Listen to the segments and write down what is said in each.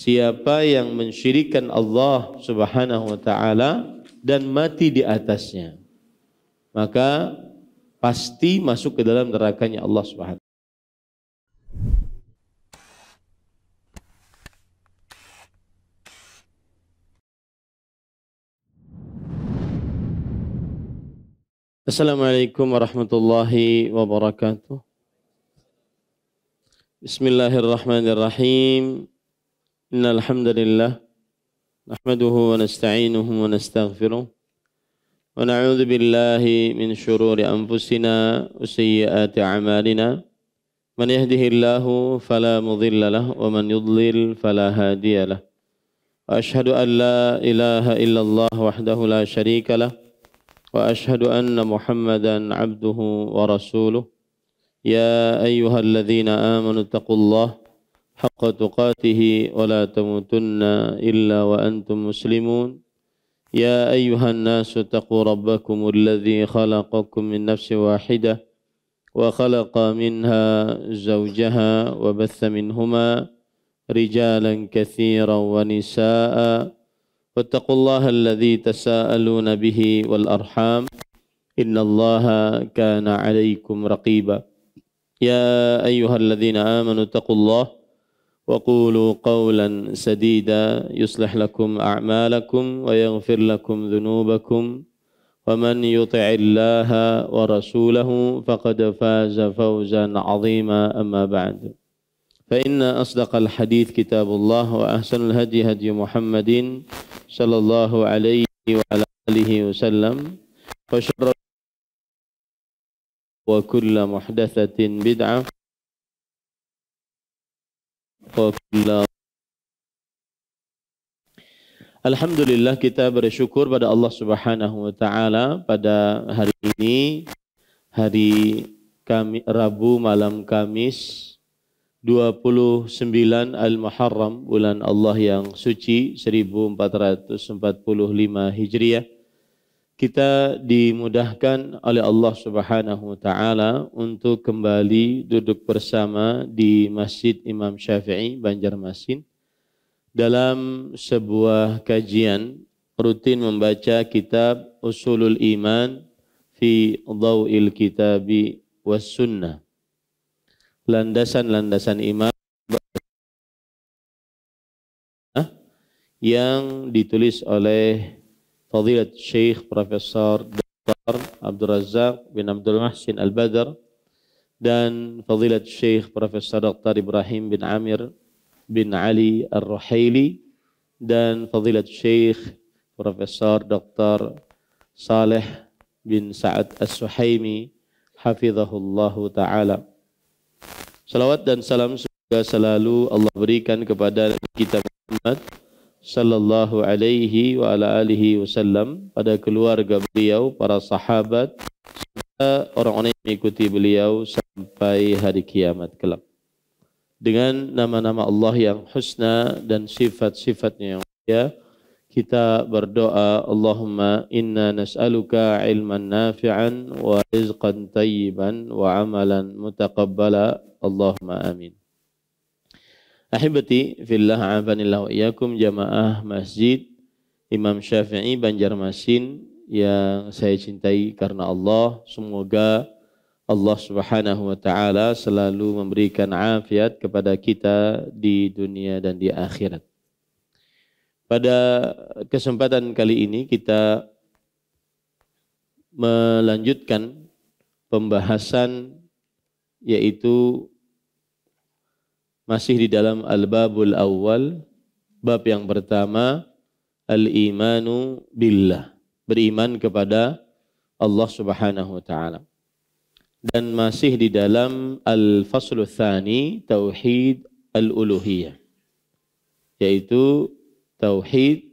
siapa yang mensyirikkan Allah Subhanahu wa taala dan mati di atasnya, maka pasti masuk ke dalam nerakanya Allah Subhanahu. Assalamualaikum warahmatullahi wabarakatuh. Bismillahirrahmanirrahim. Innal hamdalillah nahmaduhu wa nasta'inuhu wa nastaghfiruh wa na'udzu billahi min shururi anfusina wa sayyiati a'malina. Man yahdihillahu fala mudilla lahu wa man yudlil fala hadiya lahu. Wa asyhadu an la ilaha illallah wahdahu la syarika lahu wa asyhadu anna Muhammadan abduhu wa rasuluh. Ya ayyuhalladzina amanu taqullaha haqqa tuqatih wa la tamutunna illa wa antum muslimun. Ya ayyuhan nasu taqu rabbakumul ladzi khalaqakum min nafsin wahidah wa khalaqa minha zawjaha wa batha minhuma rijalan katsiran wa nisaa'a. Wattaqullaha alladzi tasaaluna bihi wal arham innallaha kana 'alaikum raqiba. Ya ayyuhalladzina amanu taqullaha wa qulu qawlan sadida yuslih lakum a'malakum wa yaghfir lakum dhunubakum wa man yuti'illaha wa rasulahu faqad faza fawzan 'azima. Amma ba'du. Fa inna asdaqal hadits kitabullah wa ahsanul hadi hadi Muhammadin sallallahu alaihi wa ala alihi wasallam wa syarra wa kullu muhdatsatin bid'ah wa kullu. Alhamdulillah, kita bersyukur pada Allah Subhanahu wa taala pada hari ini, hari Rabu malam Kamis 29 Al-Muharram, bulan Allah yang suci 1445 Hijriah. Kita dimudahkan oleh Allah Subhanahu wa taala untuk kembali duduk bersama di Masjid Imam Syafi'i Banjarmasin dalam sebuah kajian rutin membaca kitab Usulul Iman fi Dhaw'il Kitabi was Sunnah. Landasan-landasan iman yang ditulis oleh Fadilat Syekh Profesor Dr. Abdul Razak bin Abdul Mahsin Al-Badr dan Fadilat Syekh Profesor Dr. Ibrahim bin Amir bin Ali Ar-Ruhaili dan Fadilat Syekh Profesor Dr. Saleh bin Sa'ad As-Suhaimi hafizahullahu ta'ala. Salawat dan salam semoga selalu Allah berikan kepada kita Muhammad sallallahu alaihi wa ala alihi wasallam, pada keluarga beliau, para sahabat, serta orang-orang yang mengikuti beliau sampai hari kiamat kelak. Dengan nama-nama Allah yang husna dan sifat-sifatnya yang mulia, kita berdoa, Allahumma inna nas'aluka ilman nafi'an wa rizqan tayyiban wa amalan mutaqabbala. Allahumma amin. Ahibati fillah, a'afanillah wa iyyakum, jamaah Masjid Imam Syafi'i Banjarmasin yang saya cintai karena Allah. Semoga Allah Subhanahu wa taala selalu memberikan afiat kepada kita di dunia dan di akhirat. Pada kesempatan kali ini kita melanjutkan pembahasan, yaitu masih di dalam Al-Babul Awwal, bab yang pertama, Al-Imanu Billah, beriman kepada Allah Subhanahu wa taala. Dan masih di dalam Al-Faslu Tsani, Tauhid Al-Uluhiyah, yaitu Tauhid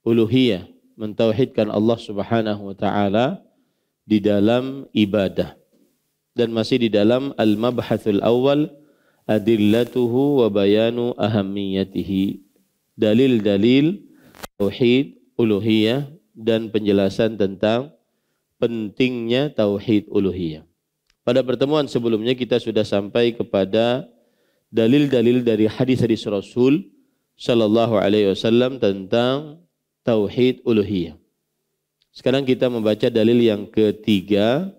Uluhiyah, mentauhidkan Allah Subhanahu wa taala di dalam ibadah. Dan masih di dalam Al-Mabhathul Awwal, Adillatuhu wa bayanu ahammiyatihi, dalil-dalil Tauhid Uluhiyah dan penjelasan tentang pentingnya Tauhid Uluhiyah. Pada pertemuan sebelumnya kita sudah sampai kepada dalil-dalil dari hadis-hadis Rasul sallallahu alaihi wasallam tentang tauhid uluhiyah. Sekarang kita membaca dalil yang ketiga.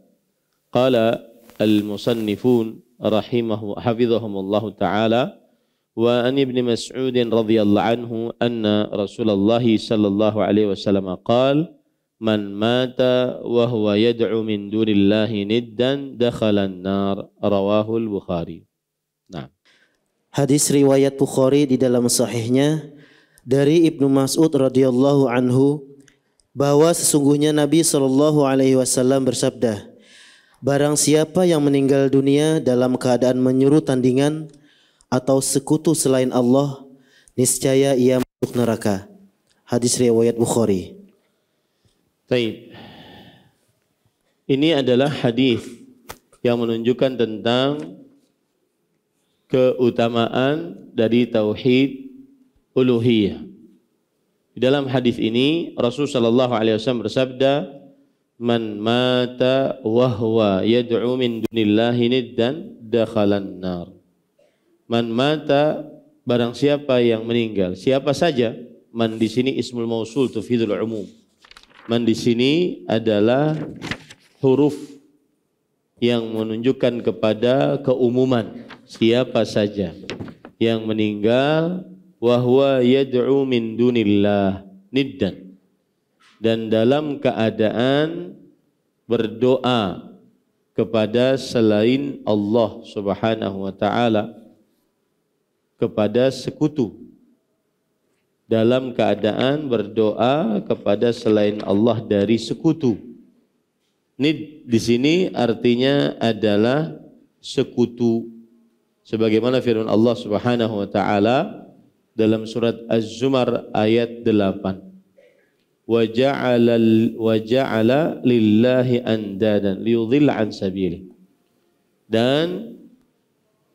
Qala al-musannifun hafizahumullahu taala wa an ibn Mas'ud radhiyallahu anhu anna Rasulullah sallallahu alaihi wasallam qala man mata wa huwa yad'u min dunillahi niddan dakhala an-nar, rawahu al-Bukhari. Nah, hadis riwayat Bukhari di dalam sahihnya dari Ibnu Mas'ud radhiyallahu anhu bahwa sesungguhnya Nabi sallallahu alaihi wasallam bersabda, barang siapa yang meninggal dunia dalam keadaan menyuruh tandingan atau sekutu selain Allah, niscaya ia masuk neraka. Hadis riwayat Bukhari. Baik. Ini adalah hadis yang menunjukkan tentang keutamaan dari tauhid uluhiyah. Di dalam hadis ini Rasulullah sallallahu alaihi wasallam bersabda, man mata wa huwa yad'u min dunillahi niddan dakhalan nar. Man mata, barang siapa yang meninggal, siapa saja. Man di sini ismul mausul tufidul umum. Man di sini adalah huruf yang menunjukkan kepada keumuman, siapa saja yang meninggal wa huwa yad'u min dunillah niddan, dan dalam keadaan berdoa kepada selain Allah Subhanahu wa taala, kepada sekutu, dalam keadaan berdoa kepada selain Allah dari sekutu. Nid di sini artinya adalah sekutu, sebagaimana firman Allah Subhanahu wa taala dalam surat Az-Zumar ayat 8. Wa ja'ala lillahi andadan liyudhilla an sabili. Dan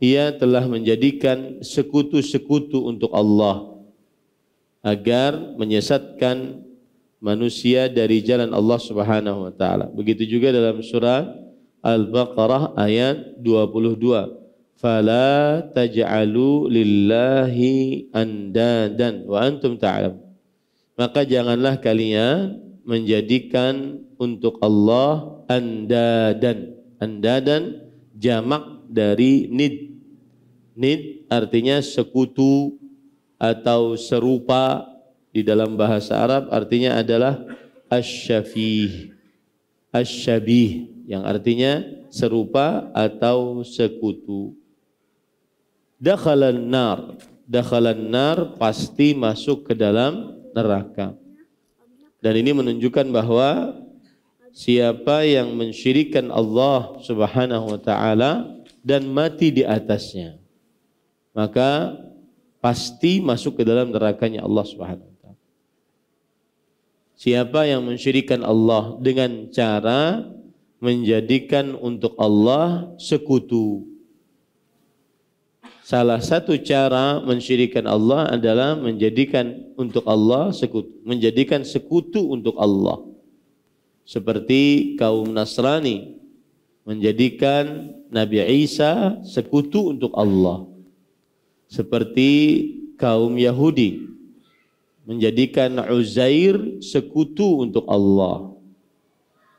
ia telah menjadikan sekutu-sekutu untuk Allah agar menyesatkan manusia dari jalan Allah Subhanahu wa taala. Begitu juga dalam surah Al-Baqarah ayat 22. Fala taj'alu lillahi andadan wa antum ta'lam. Maka janganlah kalian menjadikan untuk Allah andadan. Andadan jamak dari nid. Nid artinya sekutu atau serupa. Di dalam bahasa Arab artinya adalah asyafih. Asyabih yang artinya serupa atau sekutu. Dakhalan nar. Dakhalan nar pasti masuk ke dalam neraka. Dan ini menunjukkan bahwa siapa yang mensyirikkan Allah Subhanahu wa taala dan mati di atasnya, maka pasti masuk ke dalam nerakanya Allah Subhanahu wa taala. Siapa yang mensyirikkan Allah dengan cara menjadikan untuk Allah sekutu. Salah satu cara mensyirikkan Allah adalah menjadikan untuk Allah sekutu, menjadikan sekutu untuk Allah. Seperti kaum Nasrani menjadikan Nabi Isa sekutu untuk Allah. Seperti kaum Yahudi menjadikan Uzair sekutu untuk Allah.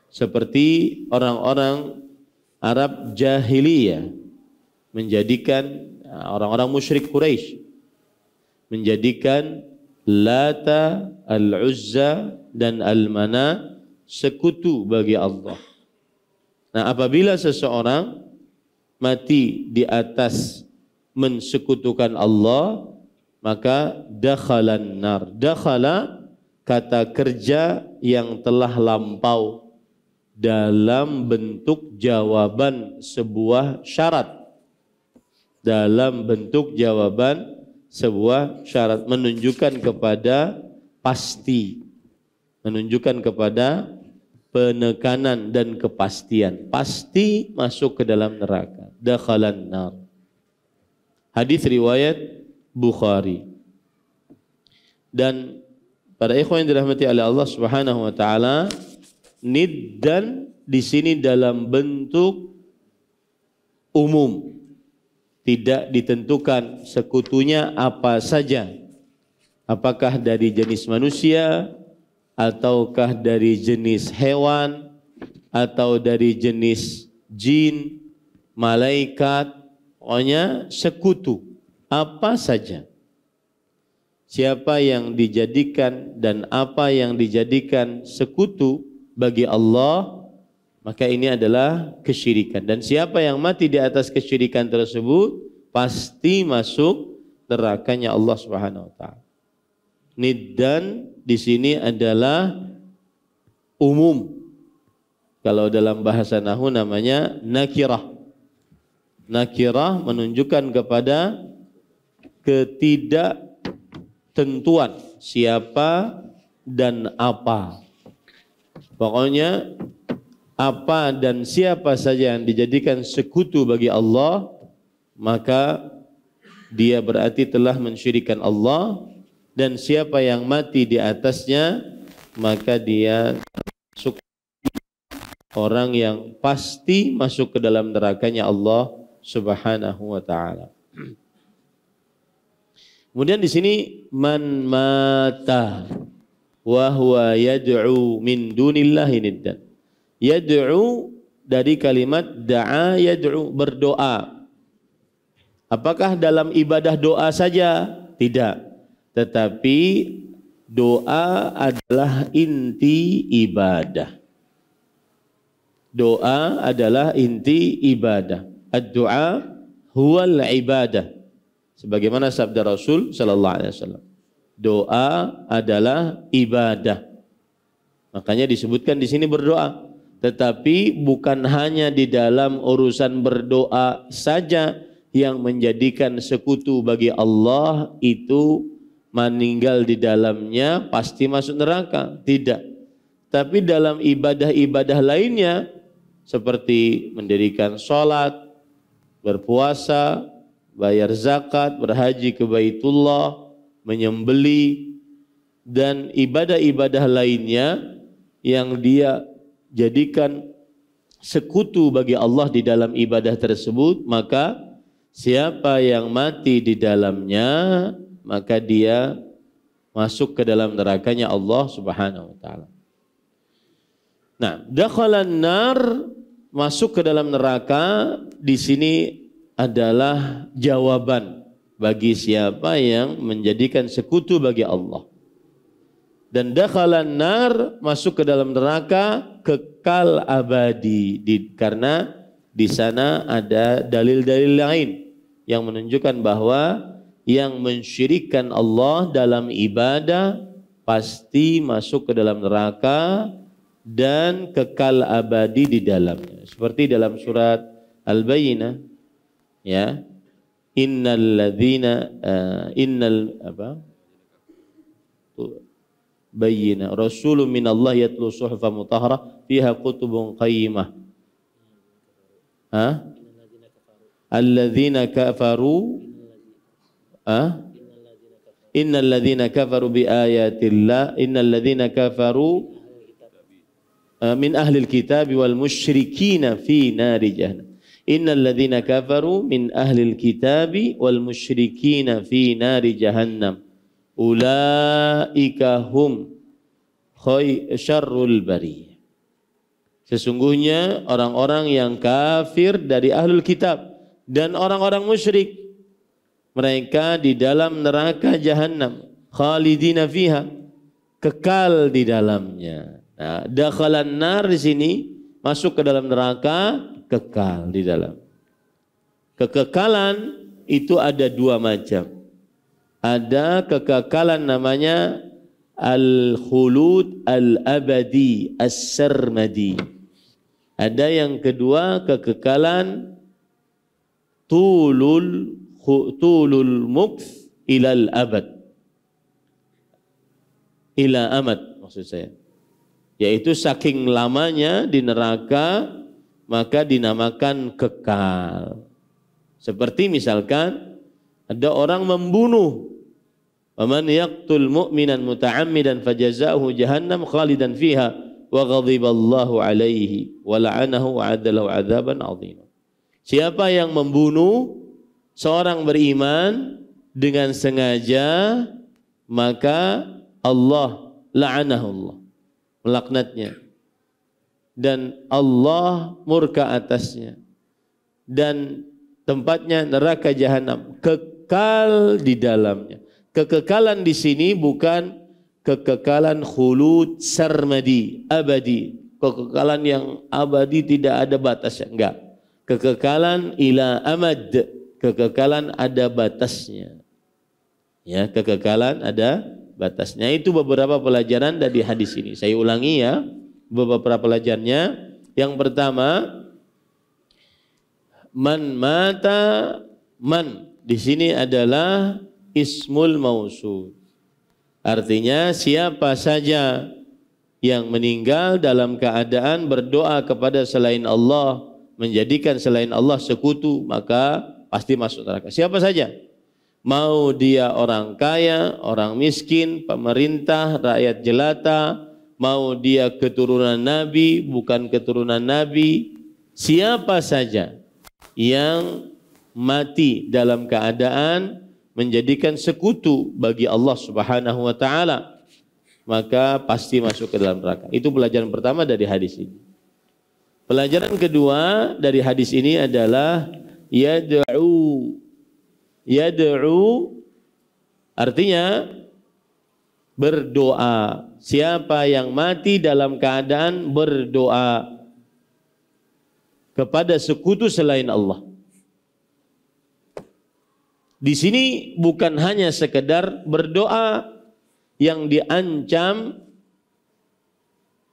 Seperti orang-orang Arab jahiliyah menjadikan orang-orang musyrik Quraisy menjadikan Lata, Al-Uzza dan Al-Manat sekutu bagi Allah. Nah, apabila seseorang mati di atas mensekutukan Allah, maka dakhalan nar. Dakhala kata kerja yang telah lampau dalam bentuk jawaban sebuah syarat. Dalam bentuk jawaban sebuah syarat, menunjukkan kepada pasti, menunjukkan kepada penekanan dan kepastian, pasti masuk ke dalam neraka. Dakhalan nar. Hadis riwayat Bukhari. Dan para ikhwan yang dirahmati oleh Allah Subhanahu wa taala, niddan di sini dalam bentuk umum. Tidak ditentukan sekutunya apa saja. Apakah dari jenis manusia, ataukah dari jenis hewan, atau dari jenis jin, malaikat, pokoknya sekutu, apa saja. Siapa yang dijadikan dan apa yang dijadikan sekutu bagi Allah, maka ini adalah kesyirikan. Dan siapa yang mati di atas kesyirikan tersebut, pasti masuk nerakanya Allah Subhanahu wa taala. Niddan di sini adalah umum. Kalau dalam bahasa nahwu namanya nakirah. Nakirah menunjukkan kepada ketidaktentuan siapa dan apa. Pokoknya apa dan siapa saja yang dijadikan sekutu bagi Allah, maka dia berarti telah mensyirikkan Allah. Dan siapa yang mati di atasnya, maka dia masuk orang yang pasti masuk ke dalam nerakanya Allah Subhanahu wa taala. Kemudian di sini man mata wa huwa yad'u min dunillahi niddan. Yad'u dari kalimat da'a yad'u, berdoa. Apakah dalam ibadah doa saja? Tidak. Tetapi doa adalah inti ibadah. Doa adalah inti ibadah. Ad-du'a huwal ibadah. Sebagaimana sabda Rasul sallallahu alaihi wasallam. Doa adalah ibadah. Makanya disebutkan di sini berdoa. Tetapi bukan hanya di dalam urusan berdoa saja yang menjadikan sekutu bagi Allah itu meninggal di dalamnya pasti masuk neraka. Tidak. Tapi dalam ibadah-ibadah lainnya seperti mendirikan sholat, berpuasa, bayar zakat, berhaji ke Baitullah, menyembeli, dan ibadah-ibadah lainnya yang dia jadikan sekutu bagi Allah di dalam ibadah tersebut, maka siapa yang mati di dalamnya, maka dia masuk ke dalam nerakanya Allah Subhanahu wa taala. Nah, dakhalan nar, masuk ke dalam neraka, di sini adalah jawaban bagi siapa yang menjadikan sekutu bagi Allah. Dan dakhalan nar, masuk ke dalam neraka, kekal abadi, karena di sana ada dalil-dalil lain yang menunjukkan bahwa yang mensyirikkan Allah dalam ibadah pasti masuk ke dalam neraka dan kekal abadi di dalamnya. Seperti dalam surat Al-Bayyinah, ya, innal bayyinah rasulun minallah yatlu suhufan mutahharah fiha kutubun qayyimah. Alladzina kafaru innal ladzina kafaru bi ayatillah innal ladzina kafaru min ahlil kitab wal musyrikina fi nari jahannam. Innal ladzina kafaru min ahlil kitab wal musyrikina fi nari jahannam. Ulaika hum syarrul bariyah. Sesungguhnya orang-orang yang kafir dari ahlul kitab dan orang-orang musyrik, mereka di dalam neraka jahannam, khalidina fiha, kekal di dalamnya. Nah, dakhalan nar di sini masuk ke dalam neraka, kekal di dalam. Kekekalan itu ada dua macam. Ada kekekalan namanya al-khulud al-abadi as-sarmadi. Ada yang kedua kekekalan tulul mukth ilal abad, ila amad maksud saya, yaitu saking lamanya di neraka maka dinamakan kekal. Seperti misalkan ada orang membunuh, waman yaqtul mu'minan muta'ammidan fajazaohu jahannam khalidan fiha wa ghadiballahu alaihi wa la'anahu wa adalahu adzaban 'azima. Siapa yang membunuh seorang beriman dengan sengaja, maka Allah la'anahullah, melaknatnya, dan Allah murka atasnya, dan tempatnya neraka jahanam, kekal di dalamnya. Kekekalan di sini bukan kekekalan khulud sarmadi, abadi, kekekalan yang abadi tidak ada batasnya, enggak. Kekekalan ila amad, kekekalan ada batasnya. Ya, kekekalan ada batasnya. Itu beberapa pelajaran dari hadis ini. Saya ulangi ya, beberapa pelajarannya. Yang pertama, man mata, man di sini adalah ismul mausul. Artinya siapa saja yang meninggal dalam keadaan berdoa kepada selain Allah, menjadikan selain Allah sekutu, maka pasti masuk neraka. Siapa saja, mau dia orang kaya, orang miskin, pemerintah, rakyat jelata, mau dia keturunan Nabi, bukan keturunan Nabi, siapa saja yang mati dalam keadaan menjadikan sekutu bagi Allah Subhanahu wa taala, maka pasti masuk ke dalam neraka. Itu pelajaran pertama dari hadis ini. Pelajaran kedua dari hadis ini adalah yad'u. Yad'u artinya berdoa. Siapa yang mati dalam keadaan berdoa kepada sekutu selain Allah. Di sini bukan hanya sekedar berdoa yang diancam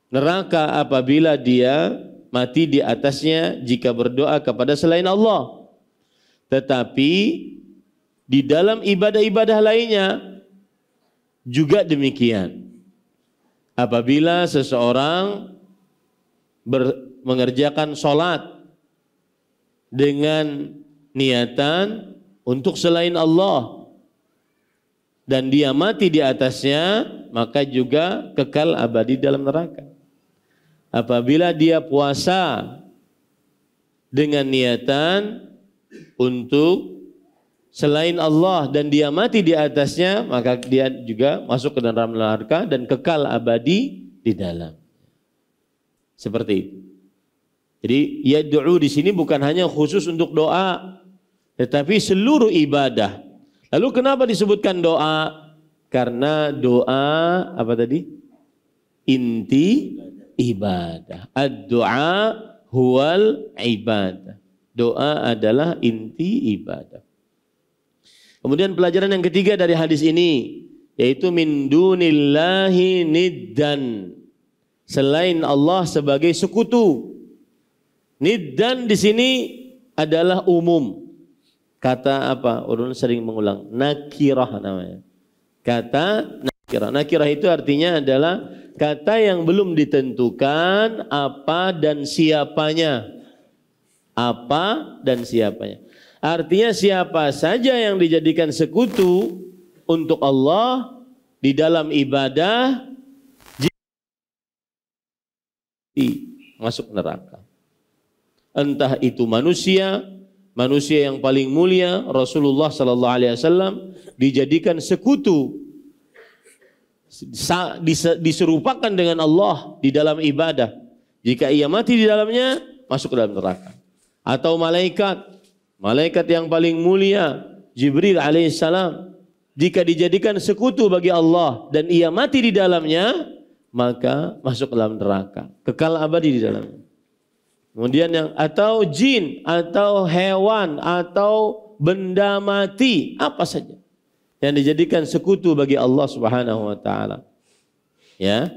neraka apabila dia mati di atasnya jika berdoa kepada selain Allah. Tetapi di dalam ibadah-ibadah lainnya juga demikian. Apabila seseorang mengerjakan sholat dengan niatan untuk selain Allah dan dia mati di atasnya, maka juga kekal abadi dalam neraka. Apabila dia puasa dengan niatan untuk selain Allah dan dia mati di atasnya, maka dia juga masuk ke dalam neraka dan kekal abadi di dalam. Seperti itu. Jadi yad'u di sini bukan hanya khusus untuk doa, tetapi seluruh ibadah. Lalu kenapa disebutkan doa? Karena doa apa tadi? Inti ibadah. Ad-du'a huwal ibadah. Doa adalah inti ibadah. Kemudian pelajaran yang ketiga dari hadis ini, yaitu min dunillahi niddan. Selain Allah sebagai sekutu. Niddan di sini adalah umum. Kata apa? Ulun sering mengulang. Nakirah namanya. Kata nakirah. Nakirah itu artinya adalah kata yang belum ditentukan apa dan siapanya. Apa dan siapanya. Artinya siapa saja yang dijadikan sekutu untuk Allah di dalam ibadah masuk neraka. Entah itu manusia yang paling mulia Rasulullah sallallahu alaihi wasallam dijadikan sekutu, diserupakan dengan Allah di dalam ibadah. Jika ia mati di dalamnya, masuk ke dalam neraka. Atau malaikat yang paling mulia Jibril alaihissalam, jika dijadikan sekutu bagi Allah dan ia mati di dalamnya, maka masuk ke dalam neraka, kekal abadi di dalamnya. Kemudian atau jin, atau hewan, atau benda mati, apa saja yang dijadikan sekutu bagi Allah Subhanahu wa taala. Ya.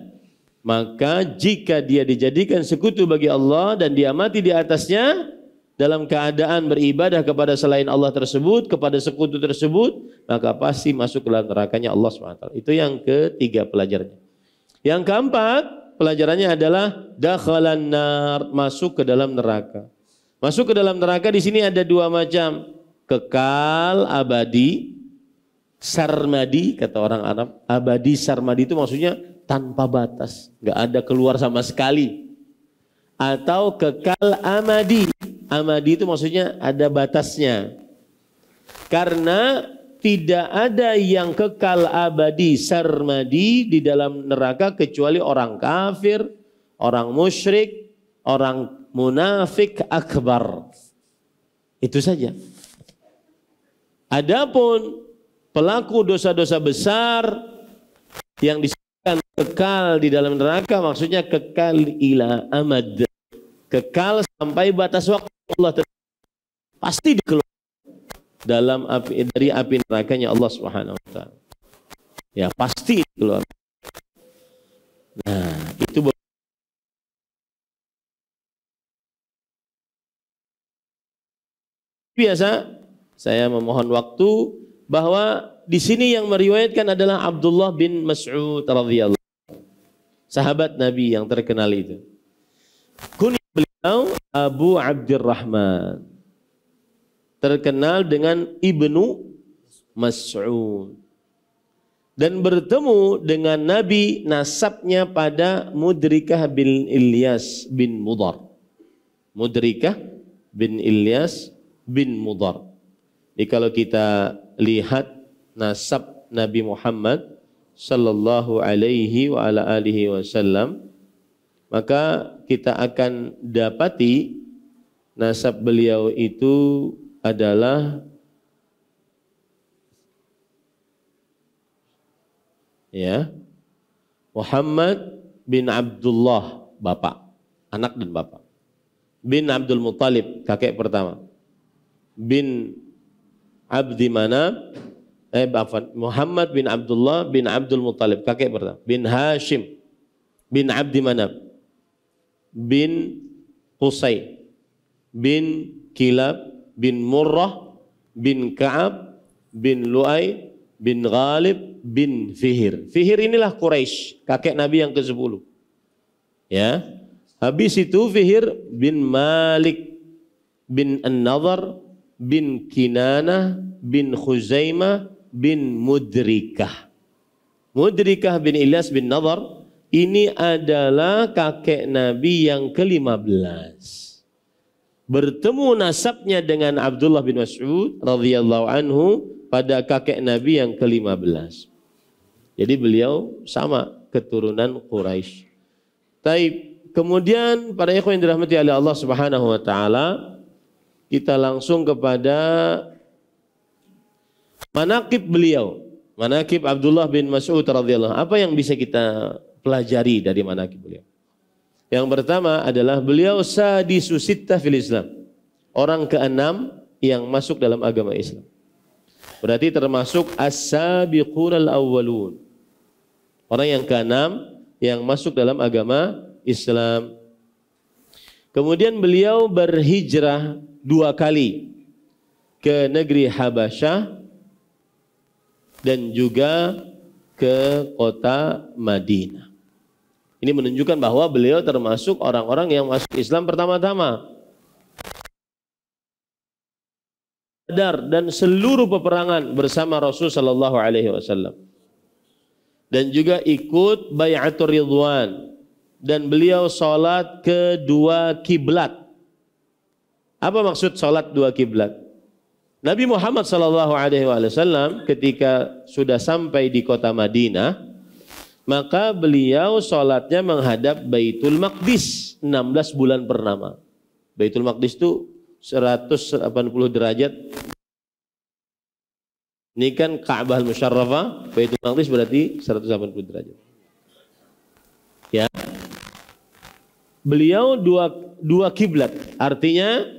Maka jika dia dijadikan sekutu bagi Allah dan dia mati di atasnya dalam keadaan beribadah kepada selain Allah tersebut, kepada sekutu tersebut, maka pasti masuk ke dalam nerakanya Allah Subhanahu wa taala. Itu yang ketiga pelajarannya. Yang keempat, pelajarannya adalah dakhalan nar, masuk ke dalam neraka. Masuk ke dalam neraka di sini ada dua macam, kekal abadi, sarmadi kata orang Arab. Abadi sarmadi itu maksudnya tanpa batas, nggak ada keluar sama sekali. Atau kekal amadi. Amadi itu maksudnya ada batasnya. Karena tidak ada yang kekal abadi sarmadi di dalam neraka kecuali orang kafir, orang musyrik, orang munafik akbar. Itu saja. Adapun pelaku dosa-dosa besar yang disebutkan kekal di dalam neraka, maksudnya kekal ila amad, kekal sampai batas waktu Allah pasti dikeluarkan dalam api, dari api nerakanya Allah Subhanahu wa taala. Ya, pasti keluar. Nah, itu biasa saya memohon waktu bahwa di sini yang meriwayatkan adalah Abdullah bin Mas'ud radhiyallahu anhu. Sahabat Nabi yang terkenal itu. Kunyah beliau Abu Abdurrahman. Terkenal dengan Ibnu Mas'ud, dan bertemu dengan Nabi nasabnya pada Mudrikah bin Ilyas bin Mudar. Mudrikah bin Ilyas bin Mudar. Jadi kalau kita lihat nasab Nabi Muhammad sallallahu alaihi wa ala alihi wasallam, maka kita akan dapati nasab beliau itu adalah Muhammad bin Abdullah, bapak, anak dan bapak. Bin Abdul Muttalib, kakek pertama. Bin Abdi Manab, Muhammad bin Abdullah bin Abdul Muttalib, kakek pertama. Bin Hashim bin Abdi Manab, bin Qusay, bin Kilab, bin Murrah, bin Ka'ab, bin Lu'ay, bin Ghalib, bin Fihir. Fihir inilah Quraisy, kakek Nabi yang ke-10. Ya. Habis itu Fihir bin Malik, bin An-Nadhr, bin Kinanah, bin Khuzaimah, bin Mudrikah. Mudrikah bin Ilyas bin Nadhr ini adalah kakek Nabi yang ke-15. Bertemu nasabnya dengan Abdullah bin Mas'ud radhiyallahu anhu pada kakek Nabi yang ke-15. Jadi beliau sama keturunan Quraisy. Taib. Kemudian para ikhwan yang dirahmati oleh Allah Subhanahu wa taala, kita langsung kepada manaqib beliau. Manaqib Abdullah bin Mas'ud radhiyallahu anhu. Apa yang bisa kita pelajari dari manaqib beliau? Yang pertama adalah beliau sadisu sittah fil Islam. Orang ke-6 yang masuk dalam agama Islam. Berarti termasuk as-sabiqunal awwalun. Orang yang ke-6 yang masuk dalam agama Islam. Kemudian beliau berhijrah 2 kali ke negeri Habasyah dan juga ke kota Madinah. Ini menunjukkan bahwa beliau termasuk orang-orang yang masuk Islam pertama-tama. Badar dan seluruh peperangan bersama Rasul sallallahu alaihi wasallam. Dan juga ikut Bai'atur Ridwan, dan beliau salat ke 2 kiblat. Apa maksud salat 2 kiblat? Nabi Muhammad sallallahu alaihi wasallam ketika sudah sampai di kota Madinah, maka beliau sholatnya menghadap Baitul Maqdis 16 bulan purnama. Baitul Maqdis itu 180 derajat. Ini kan Ka'bah al-Musyarrafah, Baitul Maqdis berarti 180 derajat. Ya. Beliau dua kiblat. Artinya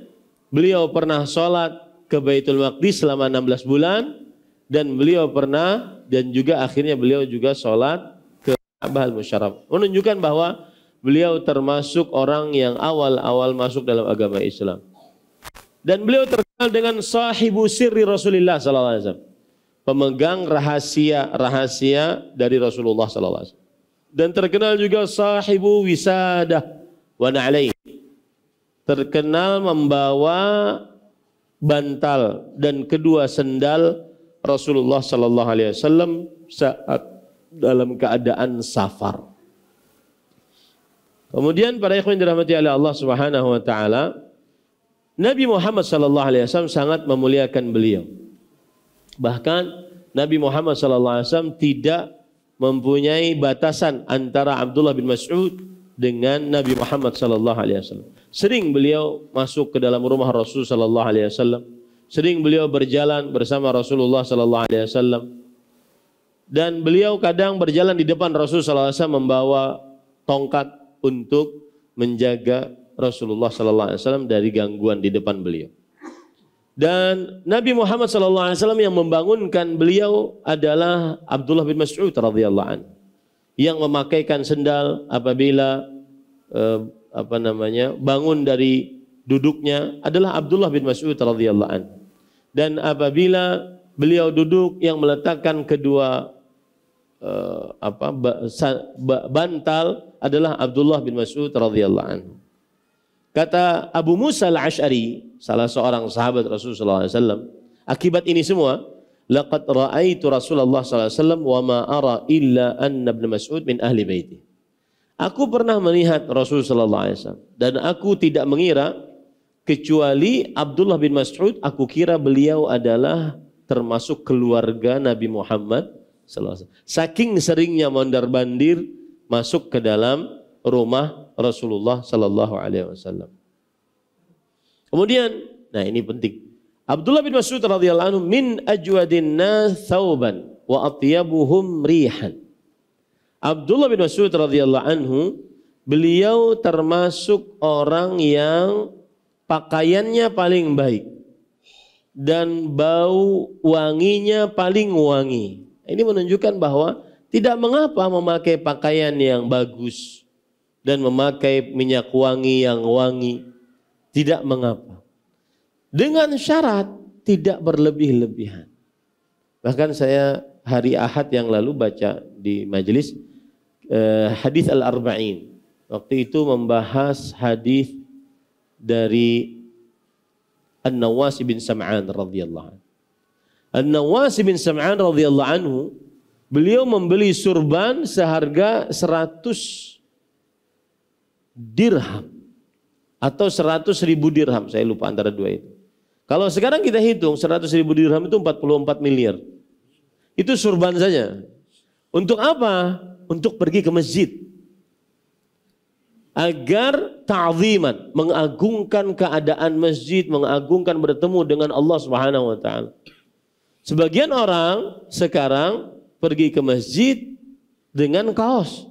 beliau pernah sholat ke Baitul Maqdis selama 16 bulan, dan beliau pernah dan juga akhirnya beliau juga sholat Ka'bah al-Musyarraf, menunjukkan bahwa beliau termasuk orang yang awal-awal masuk dalam agama Islam. Dan beliau terkenal dengan sahibu sirri Rasulullah sallallahu alaihi wasallam, pemegang rahasia dari Rasulullah sallallahu alaihi wasallam. Dan terkenal juga sahibu wisadah wa na'lain, terkenal membawa bantal dan kedua sendal Rasulullah sallallahu alaihi wasallam saat dalam keadaan safar. Kemudian para ikhwan dirahmati oleh Allah Subhanahu wa taala, Nabi Muhammad sallallahu alaihi wasallam sangat memuliakan beliau. Bahkan Nabi Muhammad SAW tidak mempunyai batasan antara Abdullah bin Mas'ud dengan Nabi Muhammad SAW. Sering beliau masuk ke dalam rumah Rasul SAW. Sering beliau berjalan bersama Rasulullah SAW. Dan beliau kadang berjalan di depan Rasul SAW membawa tongkat untuk menjaga Rasulullah SAW dari gangguan di depan beliau. Dan Nabi Muhammad SAW yang membangunkan beliau adalah Abdullah bin Mas'ud radhiyallahu anhu, yang memakaikan sendal apabila bangun dari duduknya adalah Abdullah bin Mas'ud radhiyallahu anhu. Dan apabila beliau duduk, yang meletakkan kedua bantal adalah Abdullah bin Mas'ud radhiyallahu anhu. Kata Abu Musa al-Ash'ari, salah seorang sahabat Rasulullah SAW, akibat ini semua, laqad ra'aitu Rasulullah SAW wa ma ara illa anna ibn Mas'ud min ahli baiti. Aku pernah melihat Rasulullah SAW dan aku tidak mengira kecuali Abdullah bin Mas'ud, aku kira beliau adalah termasuk keluarga Nabi Muhammad SAW. Saking seringnya mondar-mandir masuk ke dalam rumah Rasulullah sallallahu alaihi wasallam. Kemudian, nah ini penting. Abdullah bin Mas'ud radhiyallahu anhu min ajwadin nas thawban wa atyabuhum rihan. Abdullah bin Mas'ud radhiyallahu anhu, beliau termasuk orang yang pakaiannya paling baik dan bau wanginya paling wangi. Ini menunjukkan bahwa tidak mengapa memakai pakaian yang bagus dan memakai minyak wangi yang wangi, tidak mengapa. Dengan syarat tidak berlebih-lebihan. Bahkan saya hari Ahad yang lalu baca di majelis hadis Al-Arba'in. Waktu itu membahas hadis dari An-Nawas bin Sam'an radhiyallahu anhu. An-Nawas bin Sam'an radhiyallahu anhu, beliau membeli surban seharga 100 dirham atau 100.000 dirham, saya lupa antara dua itu. Kalau sekarang kita hitung 100.000 dirham itu 44 miliar. Itu surban saja. Untuk apa? Untuk pergi ke masjid. Agar ta'ziman, mengagungkan keadaan masjid, mengagungkan bertemu dengan Allah Subhanahu wa taala. Sebagian orang sekarang pergi ke masjid dengan kaos.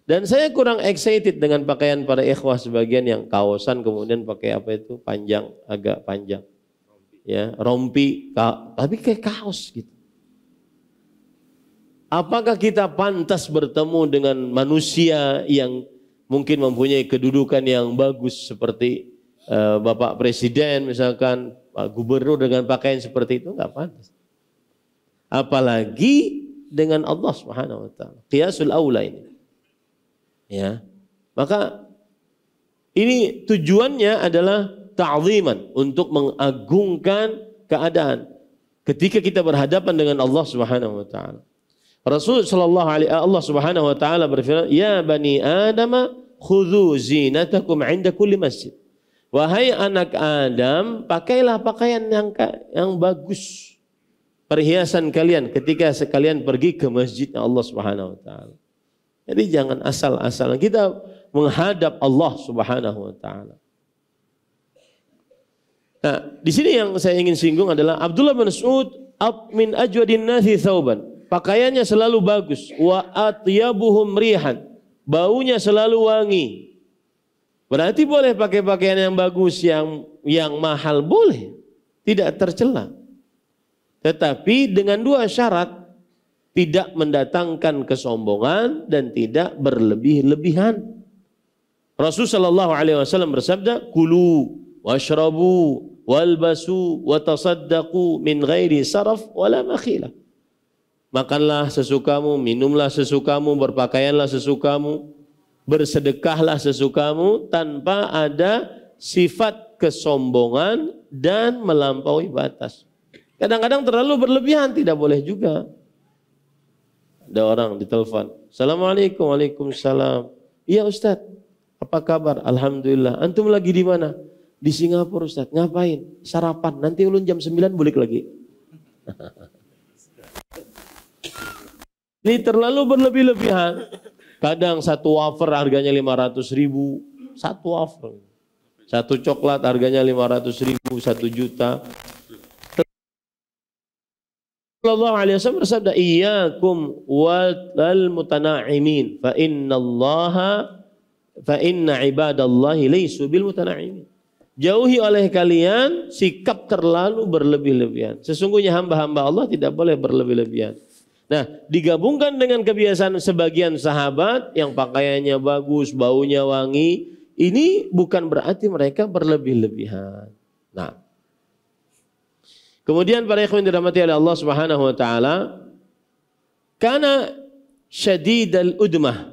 Dan saya kurang excited dengan pakaian para ikhwah, sebagian yang kaosan kemudian pakai apa itu panjang, agak panjang, ya rompi, tapi kayak kaos gitu. Apakah kita pantas bertemu dengan manusia yang mungkin mempunyai kedudukan yang bagus seperti Bapak Presiden misalkan, Pak Gubernur dengan pakaian seperti itu? Enggak pantas. Apalagi dengan Allah Subhanahu wa taala. Qiyasul aula ini. Ya, maka ini tujuannya adalah ta'ziman, untuk mengagungkan keadaan ketika kita berhadapan dengan Allah Subhanahu wa taala. Rasul sallallahu alaihi Allah Subhanahu wa taala berfirman, "Ya bani Adam, khudhu zinatakum 'inda kulli masjid." Wahai anak Adam, pakailah pakaian yang bagus, perhiasan kalian ketika sekalian pergi ke masjid Allah Subhanahu wa taala. Jadi jangan asal-asalan kita menghadap Allah Subhanahu wa taala. Nah, di sini yang saya ingin singgung adalah Abdullah bin Mas'ud min ajwadin nasi thawban. Pakaiannya selalu bagus, wa atyabuhum rihan. Baunya selalu wangi. Berarti boleh pakai pakaian yang bagus, yang mahal boleh, tidak tercela. Tetapi dengan dua syarat, tidak mendatangkan kesombongan dan tidak berlebih-lebihan. Rasulullah SAW bersabda, "Kulu washrabu walbasu watasaddaqu min ghairi saraf wala makhilah." Makanlah sesukamu, minumlah sesukamu, berpakaianlah sesukamu, bersedekahlah sesukamu tanpa ada sifat kesombongan dan melampaui batas. Kadang-kadang terlalu berlebihan, tidak boleh juga. Ada orang ditelepon, "Assalamualaikum." "Waalaikumsalam." "Iya Ustaz, apa kabar?" "Alhamdulillah." "Antum lagi di mana?" "Di Singapura Ustaz." "Ngapain?" "Sarapan, nanti ulun jam 9 balik lagi." Ini terlalu berlebih-lebihan. Kadang satu wafer harganya 500.000, satu wafer. Satu coklat harganya 500.000, 1 juta. Sallallahu alaihi wasallam bersabda, iyyakum wal mutana'imin fa inna ibadallahi laysu bil mutana'imin. Jauhi oleh kalian sikap terlalu berlebih-lebihan. Sesungguhnya hamba-hamba Allah tidak boleh berlebih-lebihan. Nah, digabungkan dengan kebiasaan sebagian sahabat yang pakaiannya bagus, baunya wangi, ini bukan berarti mereka berlebih-lebihan. Nah, kemudian para ikhwan dirahmati oleh Allah Subhanahu wa taala, kana syadidal udmah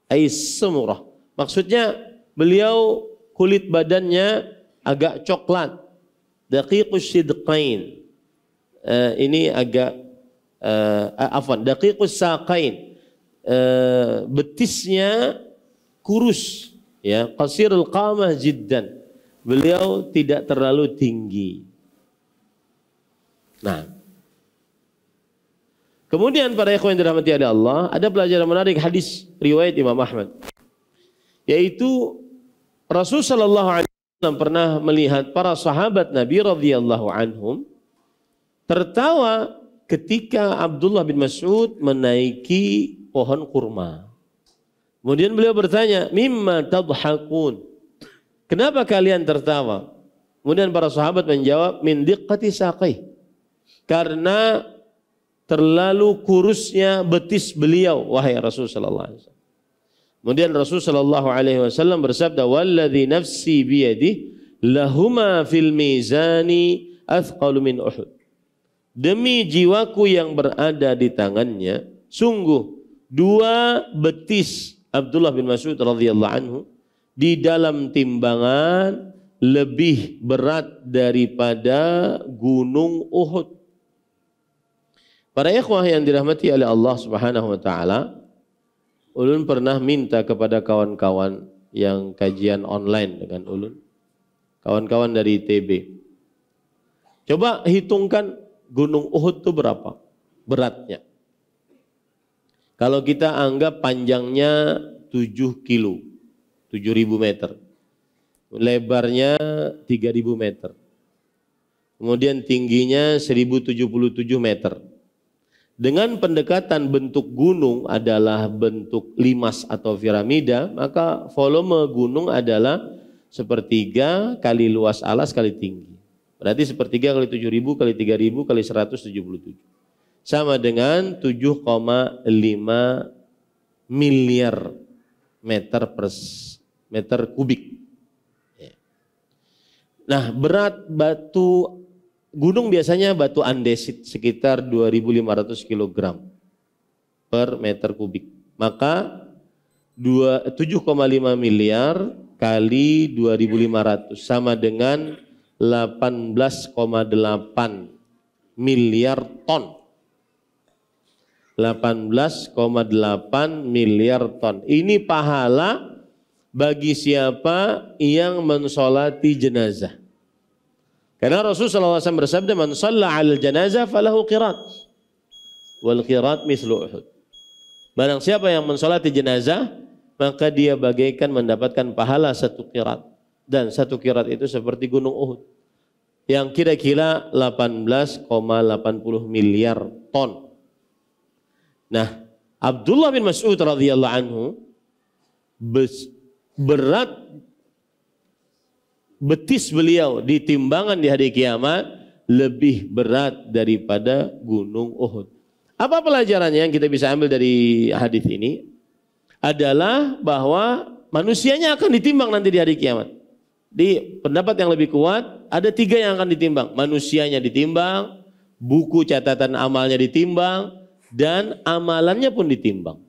ay sumrah. Maksudnya beliau kulit badannya agak coklat. Daqiqus sidqain. Ini agak daqiqus saqain. Betisnya kurus, ya, qasirul qamah jiddan. Beliau tidak terlalu tinggi. Nah, kemudian para ikhwan yang dirahmati oleh Allah, ada pelajaran menarik hadis riwayat Imam Ahmad, yaitu Rasul sallallahu alaihi wasallam pernah melihat para sahabat Nabi radhiyallahu anhum tertawa ketika Abdullah bin Mas'ud menaiki pohon kurma. Kemudian beliau bertanya, "Mimma tadhakun?" Kenapa kalian tertawa? Kemudian para sahabat menjawab, "Min diqqati saqih." Karena terlalu kurusnya betis beliau, wahai Rasul sallallahu alaihi wasallam. Kemudian Rasul sallallahu alaihi wasallam bersabda, "Walladzi nafsi biyadihi lahuma fil mizani athqalu min Uhud." Demi jiwaku yang berada di tangannya, sungguh dua betis Abdullah bin Mas'ud radhiyallahu anhu di dalam timbangan lebih berat daripada gunung Uhud. Para ikhwah yang dirahmati oleh Allah Subhanahu wa taala, ulun pernah minta kepada kawan-kawan yang kajian online dengan ulun, kawan-kawan dari ITB, coba hitungkan gunung Uhud itu berapa beratnya. Kalau kita anggap panjangnya 7 kilo, 7.000 meter, lebarnya 3.000 meter, kemudian tingginya 1077 meter. Dengan pendekatan bentuk gunung adalah bentuk limas atau piramida, maka volume gunung adalah sepertiga kali luas alas kali tinggi. Berarti sepertiga kali 7.000 kali 3.000 kali 177. Sama dengan 7,5 miliar meter kubik. Nah, berat batu gunung biasanya batu andesit sekitar 2.500 kg per meter kubik. Maka 7,5 miliar kali 2.500 sama dengan 18,8 miliar ton. 18,8 miliar ton. Ini pahala bagi siapa yang mensolati jenazah. Karena Rasulullah SAW bersabda, "Man shalla 'alal janazah falahu qirat." Wal qirat mithlu Uhud. Barang siapa yang mensolati jenazah, maka dia bagaikan mendapatkan pahala 1 qirat. Dan 1 qirat itu seperti gunung Uhud yang kira-kira 18,80 miliar ton. Nah, Abdullah bin Mas'ud radhiyallahu anhu berat betis beliau di timbangan di hari kiamat lebih berat daripada gunung Uhud. Apa pelajarannya yang kita bisa ambil dari hadis ini? Adalah bahwa manusianya akan ditimbang nanti di hari kiamat. Di pendapat yang lebih kuat, ada 3 yang akan ditimbang. Manusianya ditimbang, buku catatan amalnya ditimbang, dan amalannya pun ditimbang.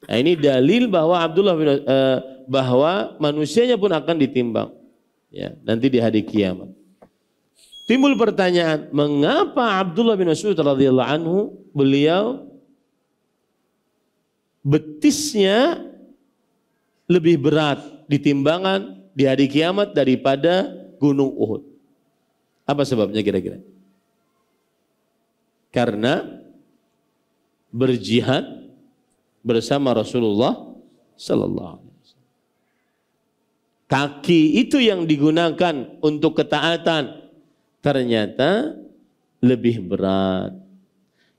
Nah, ini dalil bahwa bahwa manusianya pun akan ditimbang, ya, nanti di hari kiamat. Timbul pertanyaan, mengapa Abdullah bin Mas'ud radhiyallahu anhu beliau betisnya lebih berat di timbangan di hari kiamat daripada gunung Uhud? Apa sebabnya kira-kira? Karena berjihad bersama Rasulullah sallallahu alaihi wasallam. Kaki itu yang digunakan untuk ketaatan ternyata lebih berat.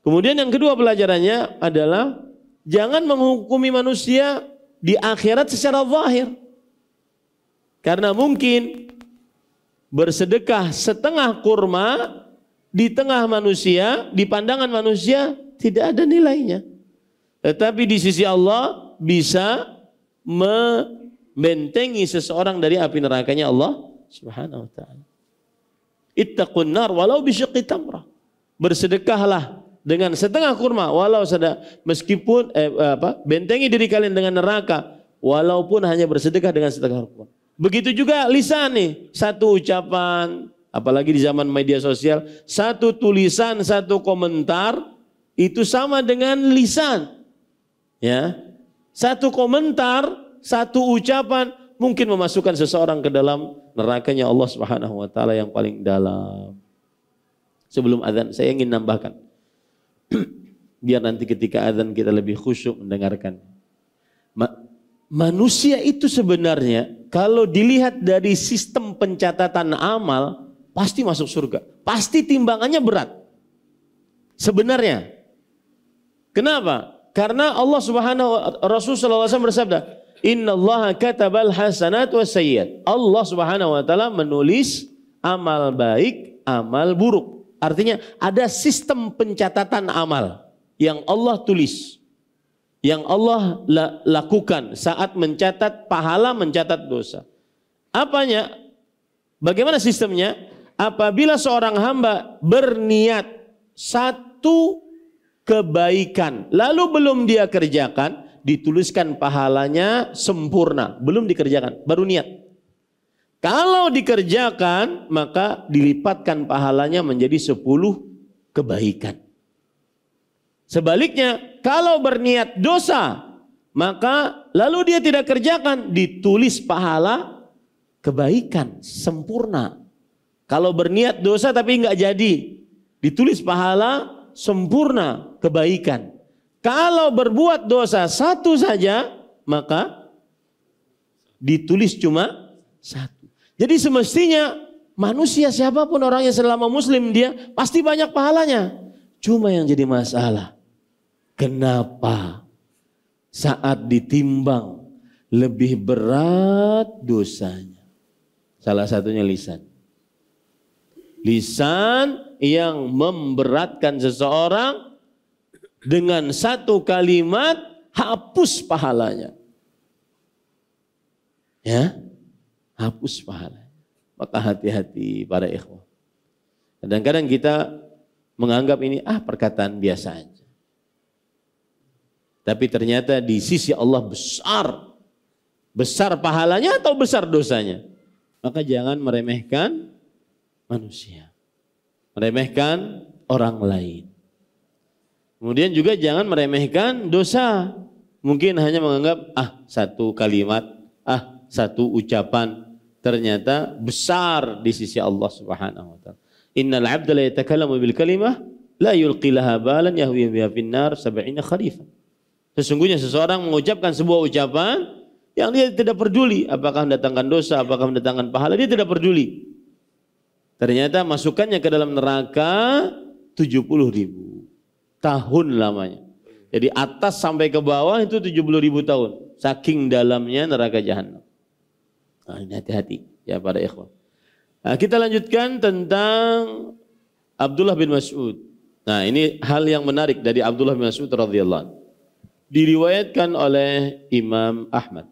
Kemudian yang kedua pelajarannya adalah jangan menghukumi manusia di akhirat secara zahir. Karena mungkin bersedekah setengah kurma di tengah manusia, di pandangan manusia tidak ada nilainya. Tetapi di sisi Allah bisa membentengi seseorang dari api nerakanya Allah Subhanahu wa taala. Ittaqun nar walau bisyiqqi tamrah. Bersedekahlah dengan setengah kurma walau meskipun bentengi diri kalian dengan neraka walaupun hanya bersedekah dengan setengah kurma. Begitu juga lisan nih, satu ucapan, apalagi di zaman media sosial, satu tulisan, satu komentar itu sama dengan lisan. Ya. Satu komentar, satu ucapan mungkin memasukkan seseorang ke dalam nerakanya Allah Subhanahu wa taala yang paling dalam. Sebelum azan saya ingin nambahkan biar nanti ketika azan kita lebih khusyuk mendengarkan. Manusia itu sebenarnya kalau dilihat dari sistem pencatatan amal pasti masuk surga. Pasti timbangannya berat. Sebenarnya. Kenapa? Karena Allah Rasulullah SAW bersabda, Innallaha katabal hasanat was sayyiat. Allah Subhanahu wa taala menulis amal baik, amal buruk. Artinya ada sistem pencatatan amal yang Allah tulis. Yang Allah lakukan saat mencatat pahala, mencatat dosa. Apanya? Bagaimana sistemnya? Apabila seorang hamba berniat satu kebaikan, lalu belum dia kerjakan, dituliskan pahalanya sempurna, belum dikerjakan, baru niat. Kalau dikerjakan, maka dilipatkan pahalanya menjadi 10 kebaikan. Sebaliknya, kalau berniat dosa, maka lalu dia tidak kerjakan, ditulis pahala kebaikan sempurna. Kalau berniat dosa tapi enggak jadi, ditulis pahala sempurna kebaikan. Kalau berbuat dosa satu saja, maka ditulis cuma satu. Jadi semestinya manusia siapapun orangnya selama muslim dia pasti banyak pahalanya. Cuma yang jadi masalah, kenapa saat ditimbang lebih berat dosanya? Salah satunya lisan. Lisan yang memberatkan seseorang dengan satu kalimat hapus pahalanya. Ya, hapus pahalanya. Maka hati-hati para ikhwah. Kadang-kadang kita menganggap ini perkataan biasa aja. Tapi ternyata di sisi Allah besar. Besar pahalanya atau besar dosanya. Maka jangan meremehkan manusia. Meremehkan orang lain. Kemudian juga jangan meremehkan dosa. Mungkin hanya menganggap satu kalimat, satu ucapan. Ternyata besar di sisi Allah Subhanahu wa taala. Innal 'abda la yatakallamu bil kalimah la yulqi laha balan yahwi biha finnar 70 kharifan. Sesungguhnya seseorang mengucapkan sebuah ucapan yang dia tidak peduli apakah mendatangkan dosa, apakah mendatangkan pahala, dia tidak peduli. Ternyata masukannya ke dalam neraka 70.000 tahun lamanya. Jadi atas sampai ke bawah itu 70.000 tahun. Saking dalamnya neraka jahanam. Ini hati-hati ya para ikhwan. Kita lanjutkan tentang Abdullah bin Mas'ud. Nah, ini hal yang menarik dari Abdullah bin Mas'ud radhiyallahu anhu. Diriwayatkan oleh Imam Ahmad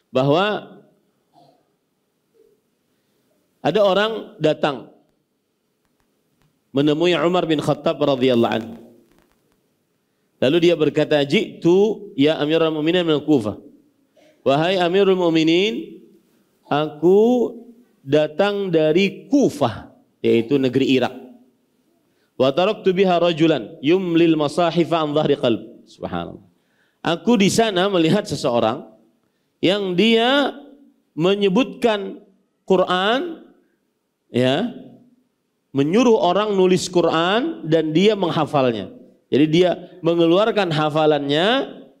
bahwa ada orang datang menemui Umar bin Khattab radhiyallahu anhu. Lalu dia berkata, "Ji'tu ya Amirul Mu'minin min Kufah." Wahai Amirul Mu'minin, aku datang dari Kufah, yaitu negeri Irak. Wa taraktu biha rajulan yumlil masahifa an dhahri qalb. Subhanallah. Aku di sana melihat seseorang yang dia menyebutkan Quran, ya, menyuruh orang nulis Quran dan dia menghafalnya. Jadi dia mengeluarkan hafalannya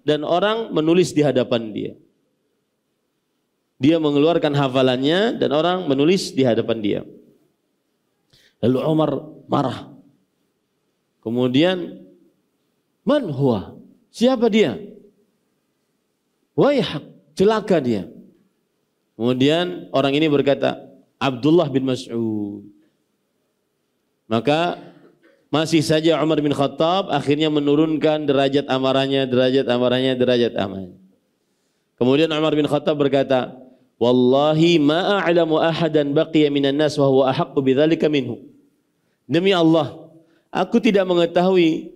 dan orang menulis di hadapan dia. Dia mengeluarkan hafalannya dan orang menulis di hadapan dia. Lalu Umar marah. Kemudian, man huwa? Siapa dia? Waihak, celaka dia. Kemudian orang ini berkata, Abdullah bin Mas'ud. Maka masih saja Umar bin Khattab akhirnya menurunkan derajat amarahnya. Kemudian Umar bin Khattab berkata, Wallahi ma a'lamu ahadan baqiya minan nas wa huwa ahaqqu bidzalika minhu. Demi Allah, aku tidak mengetahui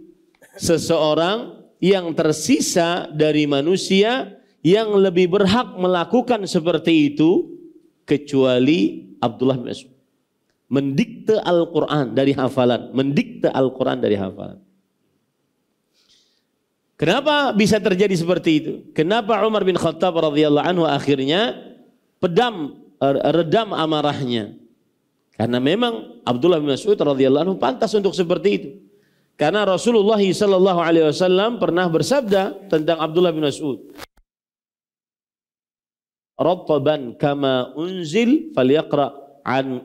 seseorang yang tersisa dari manusia yang lebih berhak melakukan seperti itu kecuali Abdullah bin Mas'ud. Mendikte Al-Quran dari hafalan. Kenapa bisa terjadi seperti itu? Kenapa Umar bin Khattab radhiyallahu anhu akhirnya redam amarahnya? Karena memang Abdullah bin Mas'ud radhiyallahu anhu pantas untuk seperti itu. Karena Rasulullah sallallahu alaihi wasallam pernah bersabda tentang Abdullah bin Mas'ud, "Rattaban kama unzil falyaqra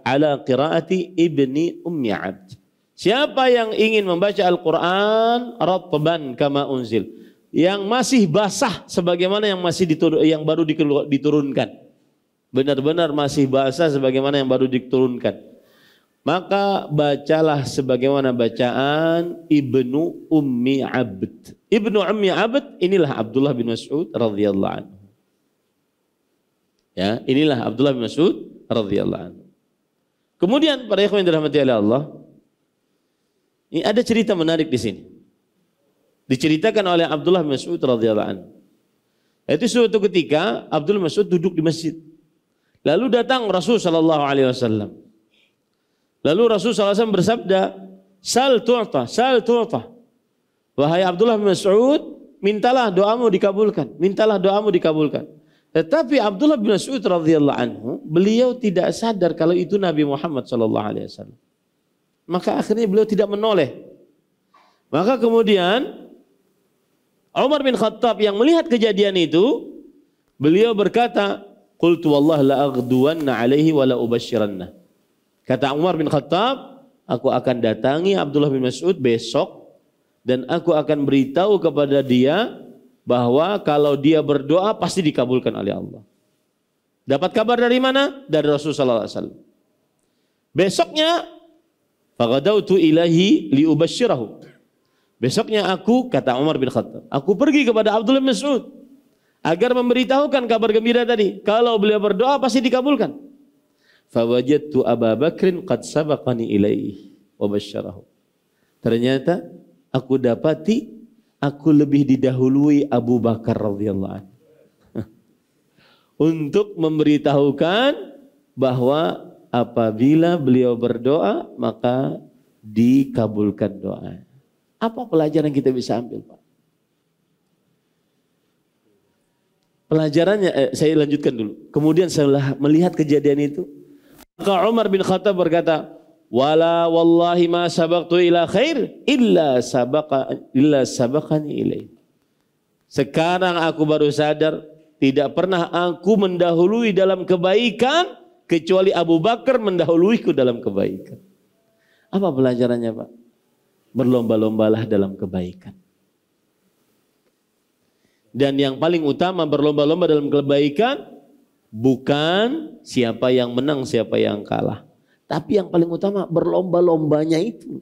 ala qiraati ibni ummi abd." Siapa yang ingin membaca Al-Quran rattaban kama unzil, yang masih basah sebagaimana yang baru diturunkan, benar-benar masih basah sebagaimana yang baru diturunkan, maka bacalah sebagaimana bacaan ibnu ummi abd. Ibnu ummi abd inilah Abdullah bin Mas'ud radhiyallahu anhu. Ya, inilah Abdullah bin Mas'ud radhiyallahu anhu. Kemudian para ikhwan yang dirahmati oleh Allah, ini ada cerita menarik di sini. Diceritakan oleh Abdullah bin Mas'ud radhiyallahu anhu. Itu suatu ketika Abdullah bin Mas'ud duduk di masjid. Lalu datang Rasul sallallahu alaihi wasallam. Lalu Rasul sallallahu alaihi wasallam bersabda, "Sal tu'ta, sal tu'ta." Wahai Abdullah bin Mas'ud, mintalah doamu dikabulkan, mintalah doamu dikabulkan. Tetapi Abdullah bin Mas'ud radhiyallahu anhu, beliau tidak sadar kalau itu Nabi Muhammad sallallahu alaihi wasallam. Maka akhirnya beliau tidak menoleh. Maka kemudian Umar bin Khattab yang melihat kejadian itu, beliau berkata, "Qultu wallahi la aghduwanna alaihi wa la ubasyiranna." Kata Umar bin Khattab, aku akan datangi Abdullah bin Mas'ud besok dan aku akan beritahu kepada dia bahwa kalau dia berdoa pasti dikabulkan oleh Allah. Dapat kabar dari mana? Dari Rasulullah SAW. Besoknya, faghadautu ilahi liubasyirahu. Besoknya aku, kata Umar bin Khattab, aku pergi kepada Abdullah bin Mas'ud agar memberitahukan kabar gembira tadi. Kalau beliau berdoa pasti dikabulkan. Fawajadtu Abu Bakrin qad sabaqani ilaihi wa basyarahu. Ternyata aku dapati aku lebih didahului Abu Bakar radhiyallahu anhu untuk memberitahukan bahwa apabila beliau berdoa maka dikabulkan doa. Apa pelajaran kita bisa ambil, Pak? Pelajarannya saya lanjutkan dulu. Kemudian setelah melihat kejadian itu, maka Umar bin Khattab berkata, "Wala wallahi ma sabaqtu ila khair illa sabaqani ilaih." Sekarang aku baru sadar, tidak pernah aku mendahului dalam kebaikan kecuali Abu Bakar mendahuluiku dalam kebaikan. Apa pelajarannya, Pak? Berlomba-lombalah dalam kebaikan. Dan yang paling utama berlomba-lomba dalam kebaikan bukan siapa yang menang, siapa yang kalah. Tapi yang paling utama berlomba-lombanya itu.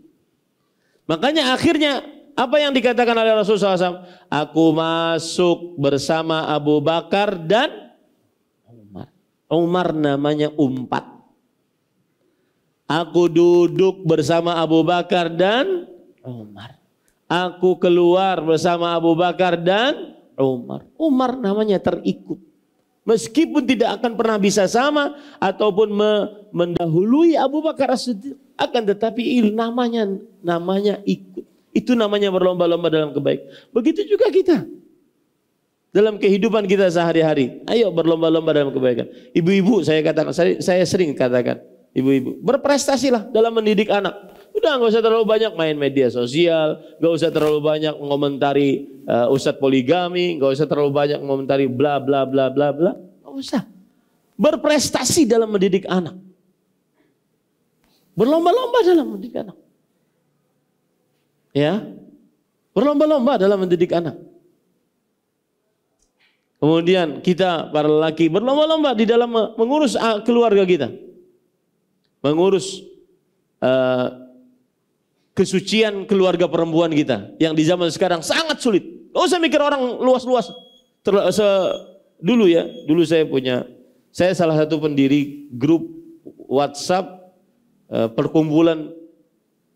Makanya akhirnya apa yang dikatakan oleh Rasulullah SAW? Aku masuk bersama Abu Bakar dan Umar. Umar namanya umpat. Aku duduk bersama Abu Bakar dan Umar. Aku keluar bersama Abu Bakar dan Umar. Umar namanya terikut. Meskipun tidak akan pernah bisa sama ataupun mendahului Abu Bakar As-Siddiq, akan tetapi namanya ikut. Itu namanya berlomba-lomba dalam kebaikan. Begitu juga kita. Dalam kehidupan kita sehari-hari, ayo berlomba-lomba dalam kebaikan. Ibu-ibu saya sering katakan, ibu-ibu, berprestasilah dalam mendidik anak. Udah nggak usah terlalu banyak main media sosial, nggak usah terlalu banyak mengomentari ustadz poligami, nggak usah terlalu banyak mengomentari bla bla bla bla bla, nggak usah. Berprestasi dalam mendidik anak, berlomba-lomba dalam mendidik anak, ya, berlomba-lomba dalam mendidik anak. Kemudian kita para lelaki berlomba-lomba di dalam mengurus keluarga kita, mengurus kesucian keluarga perempuan kita yang di zaman sekarang sangat sulit. Gak usah mikir orang luas-luas. Dulu ya, dulu saya salah satu pendiri grup WhatsApp perkumpulan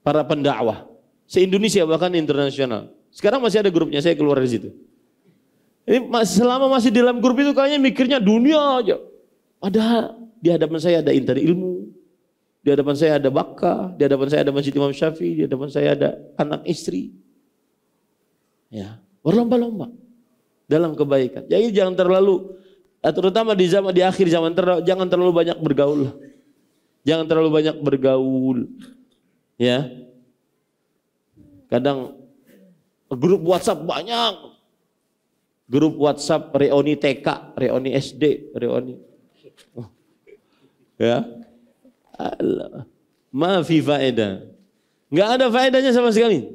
para pendakwah se-Indonesia bahkan internasional. Sekarang masih ada grupnya, saya keluar dari situ. Ini selama masih di dalam grup itu kayaknya mikirnya dunia aja. Padahal di hadapan saya ada intan ilmu, di hadapan saya ada Bakkah, di hadapan saya ada Masjid Imam Syafi'i, di hadapan saya ada anak istri. Ya, berlomba-lomba dalam kebaikan. Jadi jangan terlalu, terutama di akhir zaman, jangan terlalu banyak bergaul. Jangan terlalu banyak bergaul. Ya. Kadang grup WhatsApp banyak. Grup WhatsApp reuni TK, reuni SD, reuni. Ya. Allah. Ma fi faedah. Enggak ada faedahnya sama sekali.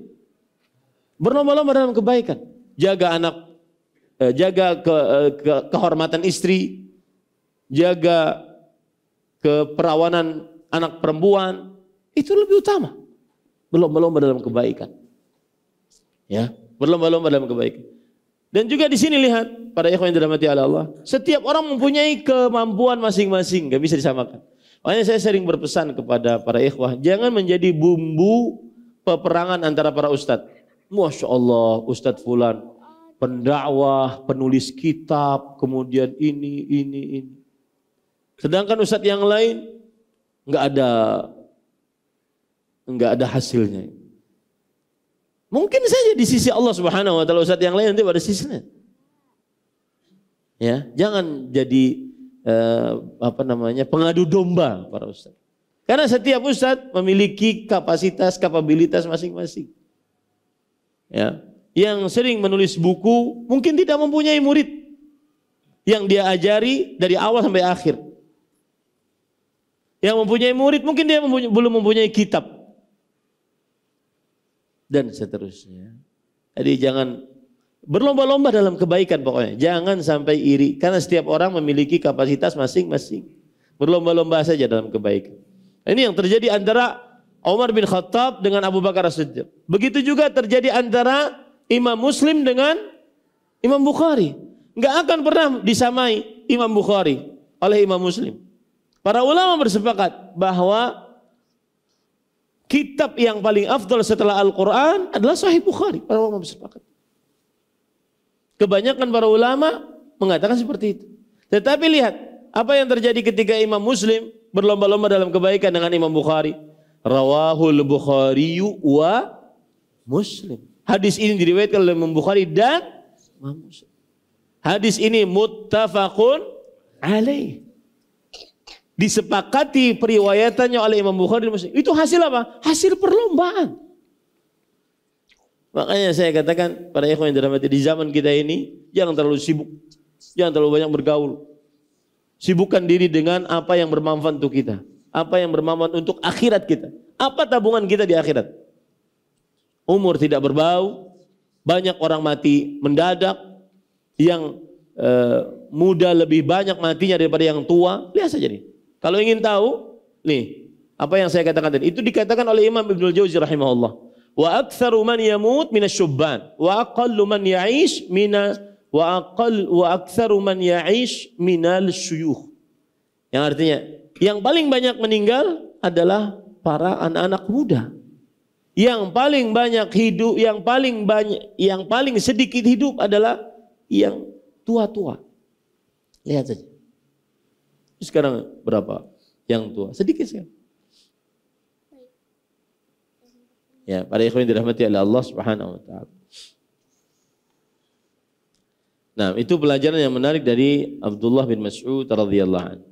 Berlomba-lomba dalam kebaikan. Jaga anak, jaga kehormatan istri, jaga keperawanan anak perempuan, itu lebih utama. Berlomba-lomba dalam kebaikan. Ya, berlomba-lomba dalam kebaikan. Dan juga di sini lihat, para ikhwan yang dirahmati Allah, setiap orang mempunyai kemampuan masing-masing, gak bisa disamakan. Makanya saya sering berpesan kepada para ikhwah, jangan menjadi bumbu peperangan antara para ustadz. Masya Allah, Ustadz Fulan, pendakwah, penulis kitab, kemudian ini. Sedangkan ustadz yang lain nggak ada hasilnya. Mungkin saja di sisi Allah Subhanahu wa taala ustadz yang lain nanti pada sisinya. Ya, jangan jadi pengadu domba para ustadz. Karena setiap ustadz memiliki kapabilitas masing-masing. Ya, yang sering menulis buku mungkin tidak mempunyai murid yang dia ajari dari awal sampai akhir. Yang mempunyai murid mungkin dia belum mempunyai kitab. Dan seterusnya. Jadi jangan berlomba-lomba dalam kebaikan pokoknya. Jangan sampai iri. Karena setiap orang memiliki kapasitas masing-masing. Berlomba-lomba saja dalam kebaikan. Ini yang terjadi antara Umar bin Khattab dengan Abu Bakar As-Siddiq. Begitu juga terjadi antara Imam Muslim dengan Imam Bukhari. Enggak akan pernah disamai Imam Bukhari oleh Imam Muslim. Para ulama bersepakat bahwa kitab yang paling afdal setelah Al-Quran adalah Sahih Bukhari. Para ulama bersepakat. Kebanyakan para ulama mengatakan seperti itu. Tetapi lihat, apa yang terjadi ketika Imam Muslim berlomba-lomba dalam kebaikan dengan Imam Bukhari. Rawahul Bukhariyu wa Muslim. Hadis ini diriwayatkan oleh Imam Bukhari dan Imam Muslim. Hadis ini muttafaqun alaih. Disepakati periwayatannya oleh Imam Bukhari dan Muslim. Itu hasil apa? Hasil perlombaan. Makanya saya katakan pada ikhwan yang dirahmati di zaman kita ini, jangan terlalu sibuk. Jangan terlalu banyak bergaul. Sibukkan diri dengan apa yang bermanfaat untuk kita. Apa yang bermanfaat untuk akhirat kita. Apa tabungan kita di akhirat? Umur tidak berbau. Banyak orang mati mendadak. Yang muda lebih banyak matinya daripada yang tua. Lihat saja nih. Kalau ingin tahu, nih, apa yang saya katakan tadi, itu dikatakan oleh Imam Ibnul Jauzi rahimahullah. Wa aktsaru man yamut minasyubban wa aqallu man ya'ish wa aktsaru man ya'ish minal syuyukh. Yang artinya, yang paling banyak meninggal adalah para anak-anak muda. Yang paling banyak hidup, yang paling sedikit hidup adalah yang tua-tua. Lihat saja. Sekarang berapa yang tua? Sedikit sekali. Ya, para ikhwan yang dirahmati oleh Allah Subhanahu wa taala. Nah, itu pelajaran yang menarik dari Abdullah bin Mas'ud radhiyallahu anhu.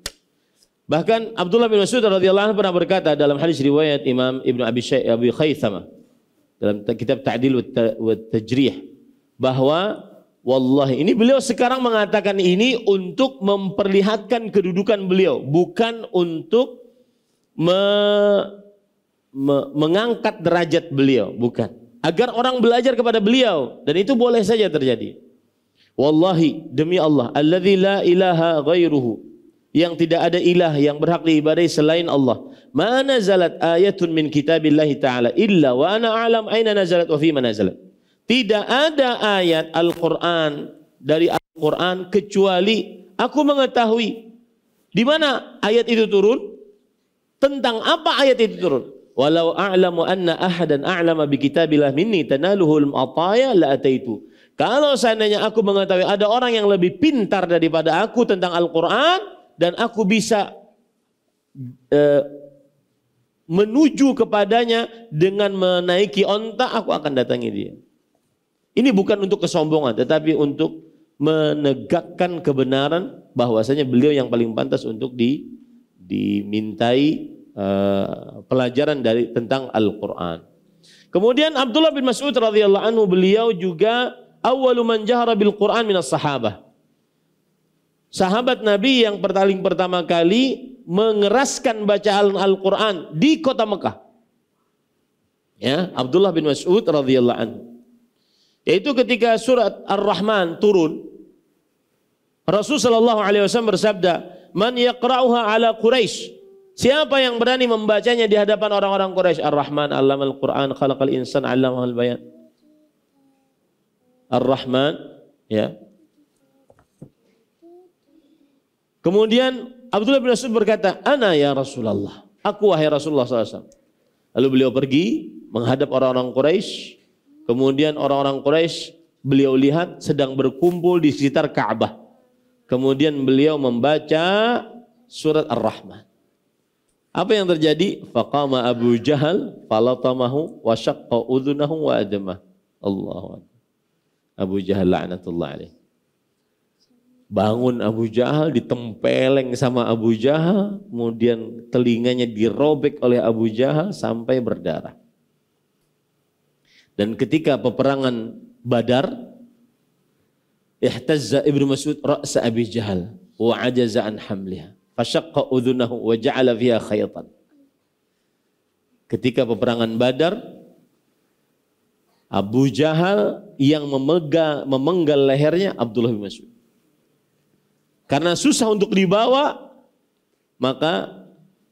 Bahkan Abdullah bin Mas'ud radhiyallahu anhu pernah berkata dalam hadis riwayat Imam Ibnu Abi Khaythama dalam kitab Ta'dil wa Tajrih, bahwa wallahi, ini beliau sekarang mengatakan ini untuk memperlihatkan kedudukan beliau, bukan untuk mengangkat derajat beliau, bukan. Agar orang belajar kepada beliau, dan itu boleh saja terjadi. Wallahi, demi Allah, alladzi la ilaha ghairuhu, yang tidak ada ilah yang berhak diibadai selain Allah. Ma nazalat ayatun min kitabillahi ta'ala illa wa ana a'lam aina nazalat wa fima nazalat. Tidak ada ayat Al-Quran dari Al-Quran kecuali aku mengetahui di mana ayat itu turun, tentang apa ayat itu turun. Walau a'lamu anna ahadan a'lama bi kitabillah minni tanaluhul ataya la ataitu. Kalau seandainya aku mengetahui ada orang yang lebih pintar daripada aku tentang Al-Quran, dan aku bisa menuju kepadanya dengan menaiki onta, aku akan datangi dia. Ini bukan untuk kesombongan, tetapi untuk menegakkan kebenaran bahwasanya beliau yang paling pantas untuk dimintai pelajaran tentang Al-Quran. Kemudian Abdullah bin Mas'ud radhiyallahu anhu, beliau juga awwalu man jahara bil Quran minas sahabah. Sahabat Nabi yang paling pertama kali mengeraskan bacaan Al-Quran di kota Mekah. Ya, Abdullah bin Mas'ud radhiyallahu anhu. Yaitu ketika surat Ar-Rahman turun, Rasul sallallahu alaihi wasallam bersabda, "Man yaqra'uha ala Quraisy?" Siapa yang berani membacanya di hadapan orang-orang Quraisy? Ar-Rahman 'allamal Qur'an, khalaqal insan 'allamahul bayan. Ar-Rahman, ya. Kemudian Abdullah bin Mas'ud berkata, "Ana ya Rasulullah." Aku wahai Rasulullah SAW. Lalu beliau pergi menghadap orang-orang Quraisy. Kemudian orang-orang Quraisy beliau lihat sedang berkumpul di sekitar Ka'bah. Kemudian beliau membaca surat Ar-Rahman. Apa yang terjadi? Faqama Abu Jahal falatamahu wa syaqqa udhunahu wa adamah. Allahu Akbar. Abu Jahal la'natullah alaih. Bangun Abu Jahal, ditempeleng sama Abu Jahal, kemudian telinganya dirobek oleh Abu Jahal sampai berdarah. Dan ketika peperangan Badar, ihtazza Ibnu Mas'ud ra'sa Abi Jahal wa ajaza an hamliha, fashaqqa udhunahu wa ja'ala fiha khaytan. Ketika peperangan Badar, Abu Jahal yang memenggal lehernya Abdullah bin Mas'ud. Karena susah untuk dibawa, maka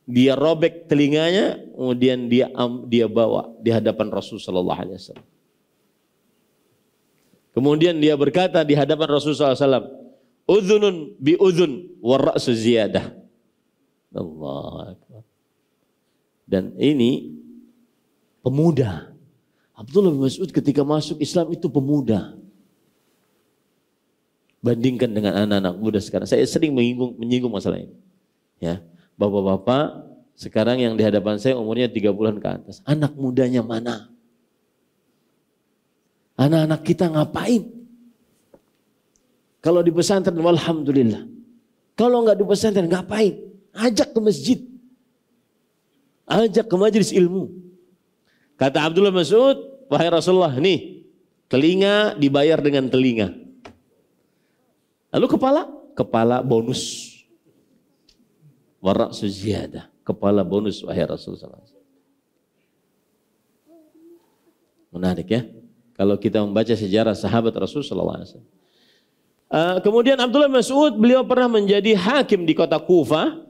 dia robek telinganya, kemudian dia bawa di hadapan Rasul sallallahu alaihi wasallam. Kemudian dia berkata di hadapan Rasul sallallahu alaihi wasallam, "Udhunun bi udhun wa ra'su ziyadah." Allahu Akbar. Dan ini pemuda. Abdullah bin Mas'ud ketika masuk Islam itu pemuda. Bandingkan dengan anak-anak muda sekarang. Saya sering menyinggung masalah ini. Ya, bapak-bapak sekarang yang di hadapan saya umurnya 30-an ke atas. Anak mudanya mana? Anak-anak kita ngapain? Kalau di pesantren, alhamdulillah. Kalau enggak di pesantren, ngapain? Ajak ke masjid. Ajak ke majelis ilmu. Kata Abdullah Mas'ud, wahai Rasulullah, nih, telinga dibayar dengan telinga. Lalu kepala bonus. Warak suziyadah, kepala bonus wahai Rasulullah. Menarik ya. Kalau kita membaca sejarah sahabat Rasulullah SAW. Kemudian Abdullah Mas'ud, beliau pernah menjadi hakim di kota Kufah.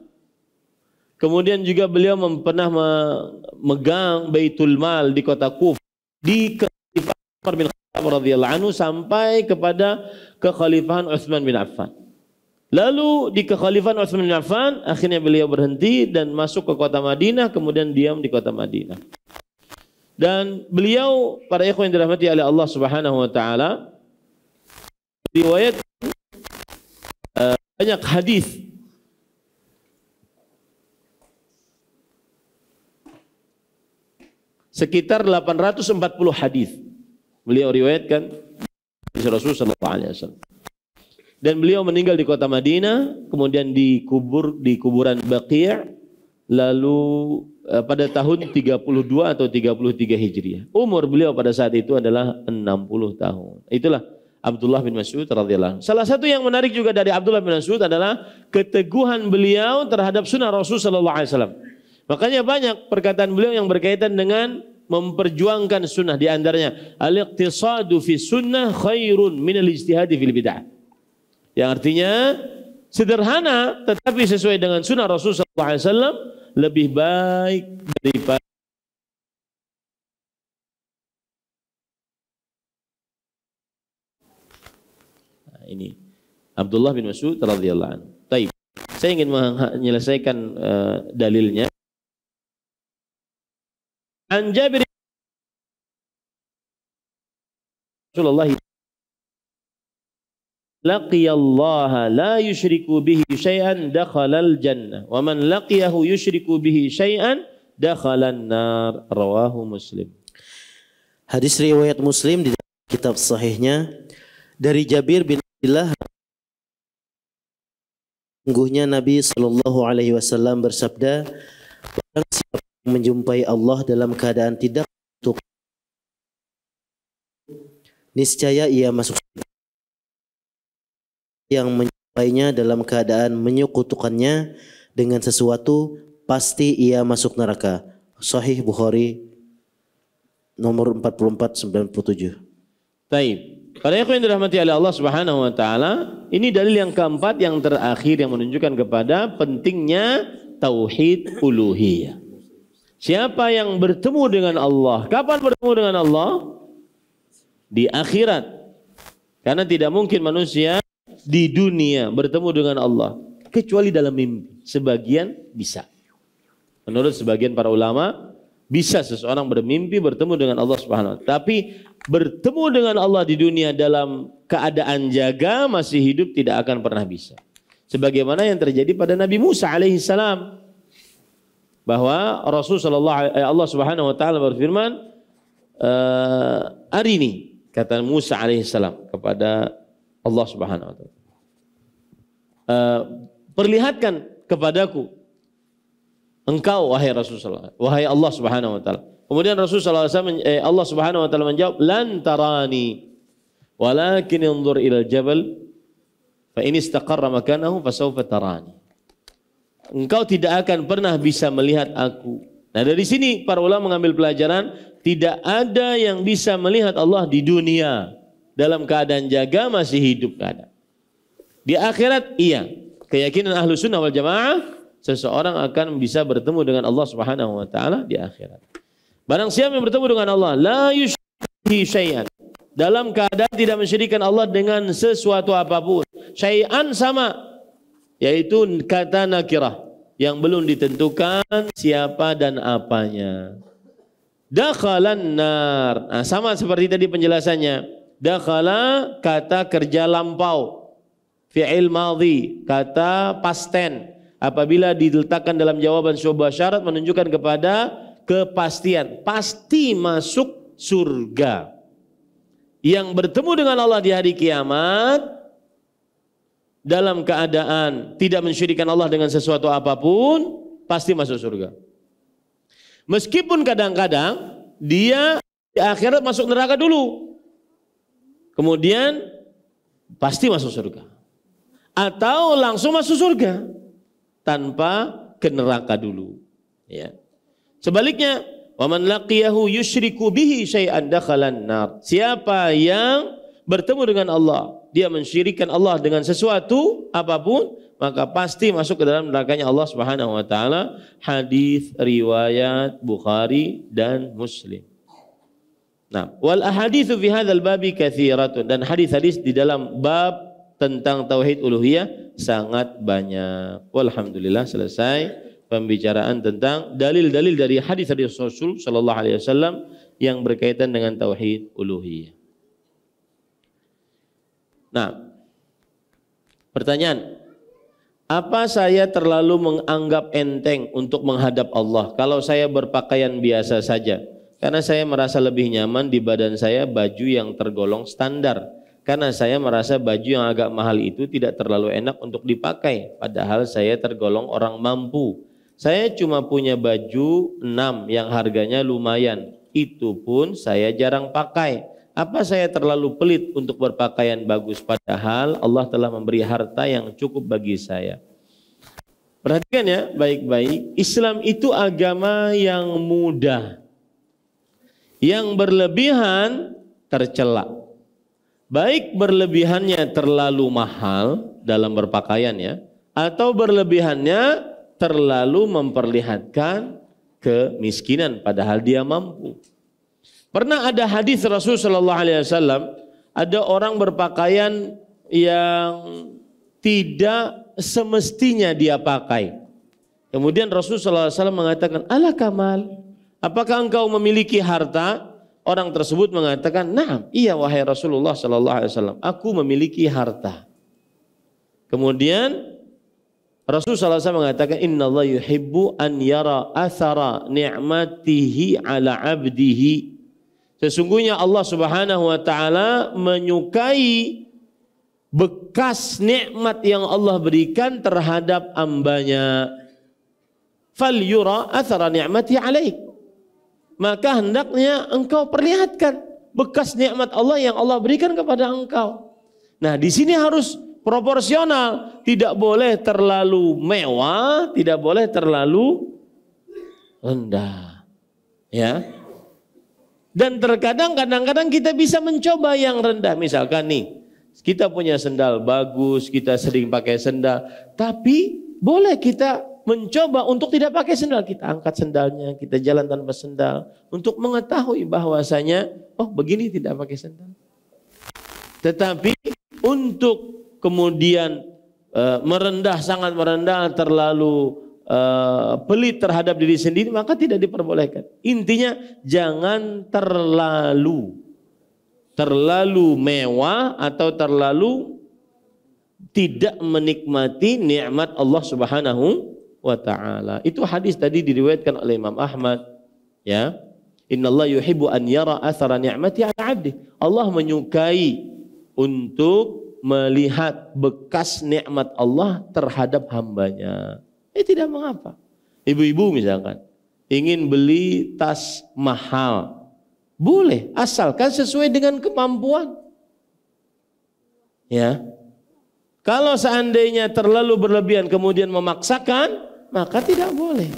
Kemudian juga beliau pernah memegang Baitul Mal di kota Kufah. Di Khalifah Umar bin Khattab radhiyallahu anhu sampai kepada kekhalifahan Utsman bin Affan. Lalu di kekhalifahan Utsman bin Affan akhirnya beliau berhenti dan masuk ke kota Madinah, kemudian diam di kota Madinah. Dan beliau, para ikhwan yang dirahmati oleh Allah Subhanahu wa taala, riwayat banyak hadis. Sekitar 840 hadis beliau riwayatkan dari Rasulullah sallallahu alaihi wasallam. Dan beliau meninggal di kota Madinah, kemudian dikubur di kuburan Baqi', lalu pada tahun 32 atau 33 Hijriah. Umur beliau pada saat itu adalah 60 tahun. Itulah Abdullah bin Mas'ud radhiyallahu anhu. Salah satu yang menarik juga dari Abdullah bin Mas'ud adalah keteguhan beliau terhadap sunnah Rasul sallallahu alaihi wasallam. Makanya banyak perkataan beliau yang berkaitan dengan memperjuangkan sunnah, di antaranya al-iqtisadu fi sunnah khairun min al-ijtihadi fil bid'ah. Yang artinya sederhana tetapi sesuai dengan sunnah Rasul sallallahu alaihi wasallam lebih baik daripada ini Abdullah bin Mas'ud radhiyallahu anhu. Baik, saya ingin menyelesaikan dalilnya. An Jabir Rasulullah laqiyallaha la yusyriku bihi syai'an dakhalal jannah wa man laqiyahu yusyriku bihi syai'an dakhalan nar, rawahu Muslim. Hadis riwayat Muslim di kitab sahihnya dari Jabir bin Abdullah, sungguhnya Nabi sallallahu alaihi wasallam bersabda, barang siapa yang menjumpai Allah dalam keadaan tidak untuk, niscaya ia masuk. Yang menjumpainya dalam keadaan menyekutukannya dengan sesuatu, pasti ia masuk neraka. Sahih Bukhari nomor 4497. Baik. Para ikhwan yang dirahmati oleh Allah Subhanahu wa taala, ini dalil yang keempat yang terakhir yang menunjukkan kepada pentingnya tauhid uluhiyah. Siapa yang bertemu dengan Allah? Kapan bertemu dengan Allah? Di akhirat. Karena tidak mungkin manusia di dunia bertemu dengan Allah kecuali dalam mimpi. Sebagian bisa. Menurut sebagian para ulama, bisa seseorang bermimpi bertemu dengan Allah Subhanahu wa taala. Tapi bertemu dengan Allah di dunia dalam keadaan jaga masih hidup tidak akan pernah bisa. Sebagaimana yang terjadi pada Nabi Musa alaihi salam, bahwa Allah Subhanahu wa taala berfirman, arini, kata Musa alaihi salam kepada Allah Subhanahu wa taala, perlihatkan kepadaku engkau wahai Rasulullah, wahai Allah Subhanahu wa taala. Kemudian Rasulullah SAW, Allah Subhanahu wa taala menjawab, lan tarani walakin inzur ila al-jabal fa in istaqarra makanahu fasawfa tarani. Engkau tidak akan pernah bisa melihat aku. Nah, dari sini para ulama mengambil pelajaran, tidak ada yang bisa melihat Allah di dunia dalam keadaan jaga masih hidup keadaan. Di akhirat iya. Keyakinan ahlu sunnah wal jamaah, seseorang akan bisa bertemu dengan Allah Subhanahu wa taala di akhirat. Barang siapa yang bertemu dengan Allah, la yusyriku syai'an, dalam keadaan tidak mensyirikkan Allah dengan sesuatu apapun. Syai'an sama, yaitu kata nakirah yang belum ditentukan siapa dan apanya. Dakhalan nar. Nah, sama seperti tadi penjelasannya. Dakhala kata kerja lampau, fi'il madhi kata past tense. Apabila diletakkan dalam jawaban sebuah syarat menunjukkan kepada kepastian, pasti masuk surga. Yang bertemu dengan Allah di hari kiamat dalam keadaan tidak mensyirikkan Allah dengan sesuatu apapun, pasti masuk surga. Meskipun kadang-kadang dia di akhirat masuk neraka dulu, kemudian pasti masuk surga. Atau langsung masuk surga tanpa ke neraka dulu. Ya. Sebaliknya, waman laqiyahu yusyriku bihi syai'an dakhalan nar. Siapa yang bertemu dengan Allah, dia mensyirikkan Allah dengan sesuatu apapun, maka pasti masuk ke dalam nerakanya Allah Subhanahu wa taala. Hadis riwayat Bukhari dan Muslim. Nah, wal ahaditsu fi hadzal babi katsiratun, dan hadis-hadis di dalam bab tentang tauhid uluhiyah sangat banyak. Walhamdulillah, selesai pembicaraan tentang dalil-dalil dari hadis-hadis Rasul sallallahu alaihi wasallam yang berkaitan dengan tauhid uluhiyah. Nah, pertanyaan, apa saya terlalu menganggap enteng untuk menghadap Allah kalau saya berpakaian biasa saja? Karena saya merasa lebih nyaman di badan saya baju yang tergolong standar. karena saya merasa baju yang agak mahal itu tidak terlalu enak untuk dipakai, padahal saya tergolong orang mampu. Saya cuma punya baju 6 yang harganya lumayan, itu pun saya jarang pakai. Apa saya terlalu pelit untuk berpakaian bagus, padahal Allah telah memberi harta yang cukup bagi saya. Perhatikan ya baik-baik, Islam itu agama yang mudah, yang berlebihan tercela. Baik berlebihannya terlalu mahal dalam berpakaian ya, atau berlebihannya terlalu memperlihatkan kemiskinan padahal dia mampu. Pernah ada hadis Rasul sallallahu alaihi wasallam, ada orang berpakaian yang tidak semestinya dia pakai. Kemudian Rasul sallallahu alaihi wasallam mengatakan, "Ala kamal, apakah engkau memiliki harta?" Orang tersebut mengatakan, "Na'am, iya wahai Rasulullah sallallahu alaihi wasallam, aku memiliki harta." Kemudian Rasul sallallahu alaihi wasallam mengatakan, "Innallaha yuhibbu an yara athara ni'matihi ala 'abdihi." Sesungguhnya Allah Subhanahu wa taala menyukai bekas nikmat yang Allah berikan terhadap hambanya. Fal yura athara ni'mati 'alaik. Maka hendaknya engkau perlihatkan bekas nikmat Allah yang Allah berikan kepada engkau. Nah, di sini harus proporsional, tidak boleh terlalu mewah, tidak boleh terlalu rendah. Ya. Dan terkadang kadang-kadang kita bisa mencoba yang rendah. Misalkan nih, kita punya sendal bagus, kita sering pakai sendal, tapi boleh kita mencoba untuk tidak pakai sendal, kita angkat sendalnya, kita jalan tanpa sendal untuk mengetahui bahwasanya oh begini tidak pakai sendal. Tetapi untuk kemudian merendah, sangat merendah, terlalu pelit terhadap diri sendiri, maka tidak diperbolehkan. Intinya jangan terlalu mewah atau terlalu tidak menikmati nikmat Allah Subhanahu wa ta'ala. Itu hadis tadi diriwayatkan oleh Imam Ahmad, ya. Innallaha yuhibbu an yara athara ni'mati 'ala 'abdi. Allah menyukai untuk melihat bekas nikmat Allah terhadap hambanya. Tidak mengapa. Ibu-ibu misalkan ingin beli tas mahal, boleh asalkan sesuai dengan kemampuan. Ya. Kalau seandainya terlalu berlebihan kemudian memaksakan, maka tidak boleh.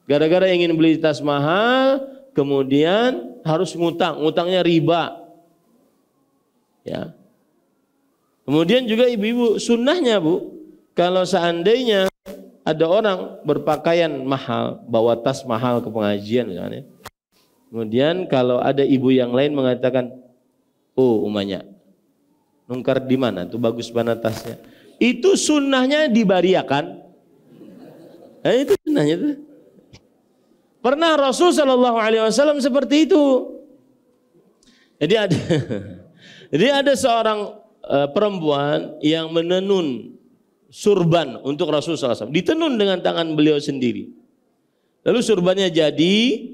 Gara-gara ingin beli tas mahal, kemudian harus ngutangnya riba. Ya. Kemudian juga ibu-ibu, sunnahnya Bu, kalau seandainya ada orang berpakaian mahal, bawa tas mahal ke pengajian misalnya. Kemudian kalau ada ibu yang lain mengatakan, "Oh, umanya nungkar di mana tuh bagus banget tasnya." Itu sunnahnya dibariakan. Itu sunnahnya tuh. Pernah Rasul sallallahu alaihi wasallam seperti itu. Jadi ada seorang perempuan yang menenun surban untuk Rasul sallallahu alaihi wasallam. Ditenun dengan tangan beliau sendiri. Lalu surbannya jadi,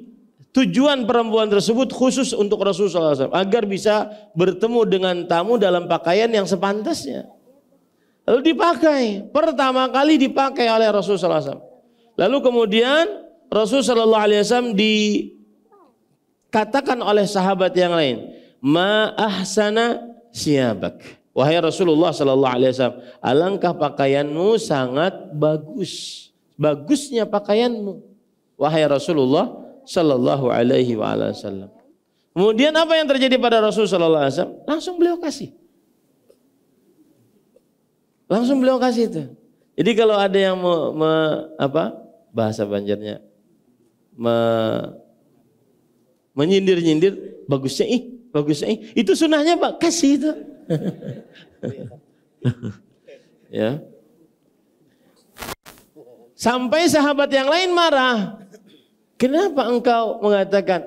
tujuan perempuan tersebut khusus untuk Rasul sallallahu alaihi wasallam agar bisa bertemu dengan tamu dalam pakaian yang sepantasnya. Lalu dipakai, pertama kali dipakai oleh Rasul sallallahu alaihi wasallam. Lalu kemudian Rasul sallallahu alaihi wasallam dikatakan oleh sahabat yang lain, "Ma ahsana siyabak." Wahai Rasulullah sallallahu alaihi wasallam, alangkah pakaianmu sangat bagus. Bagusnya pakaianmu, wahai Rasulullah sallallahu alaihi wasallam. Kemudian apa yang terjadi pada Rasul sallallahu alaihi wasallam? Langsung beliau kasih itu. Jadi kalau ada yang bahasa Banjarnya menyindir-nyindir, bagusnya itu sunnahnya Pak, kasih itu. Ya. Sampai sahabat yang lain marah. Kenapa engkau mengatakan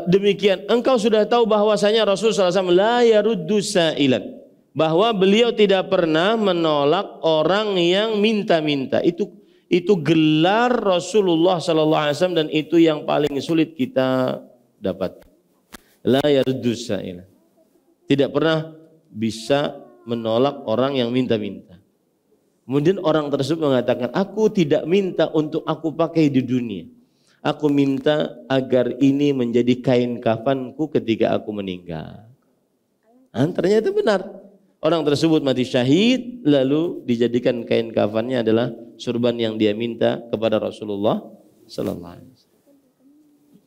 demikian? Engkau sudah tahu bahwasanya Rasulullah SAW la yaruddu sa'ilan, bahwa beliau tidak pernah menolak orang yang minta-minta. Itu gelar Rasulullah SAW dan itu yang paling sulit kita dapat. La yaruddu sa'ilan. Tidak pernah bisa menolak orang yang minta-minta. Kemudian orang tersebut mengatakan, aku tidak minta untuk aku pakai di dunia. Aku minta agar ini menjadi kain kafanku ketika aku meninggal. Ternyata benar. Orang tersebut mati syahid, lalu dijadikan kain kafannya adalah surban yang dia minta kepada Rasulullah sallallahu alaihi wasallam.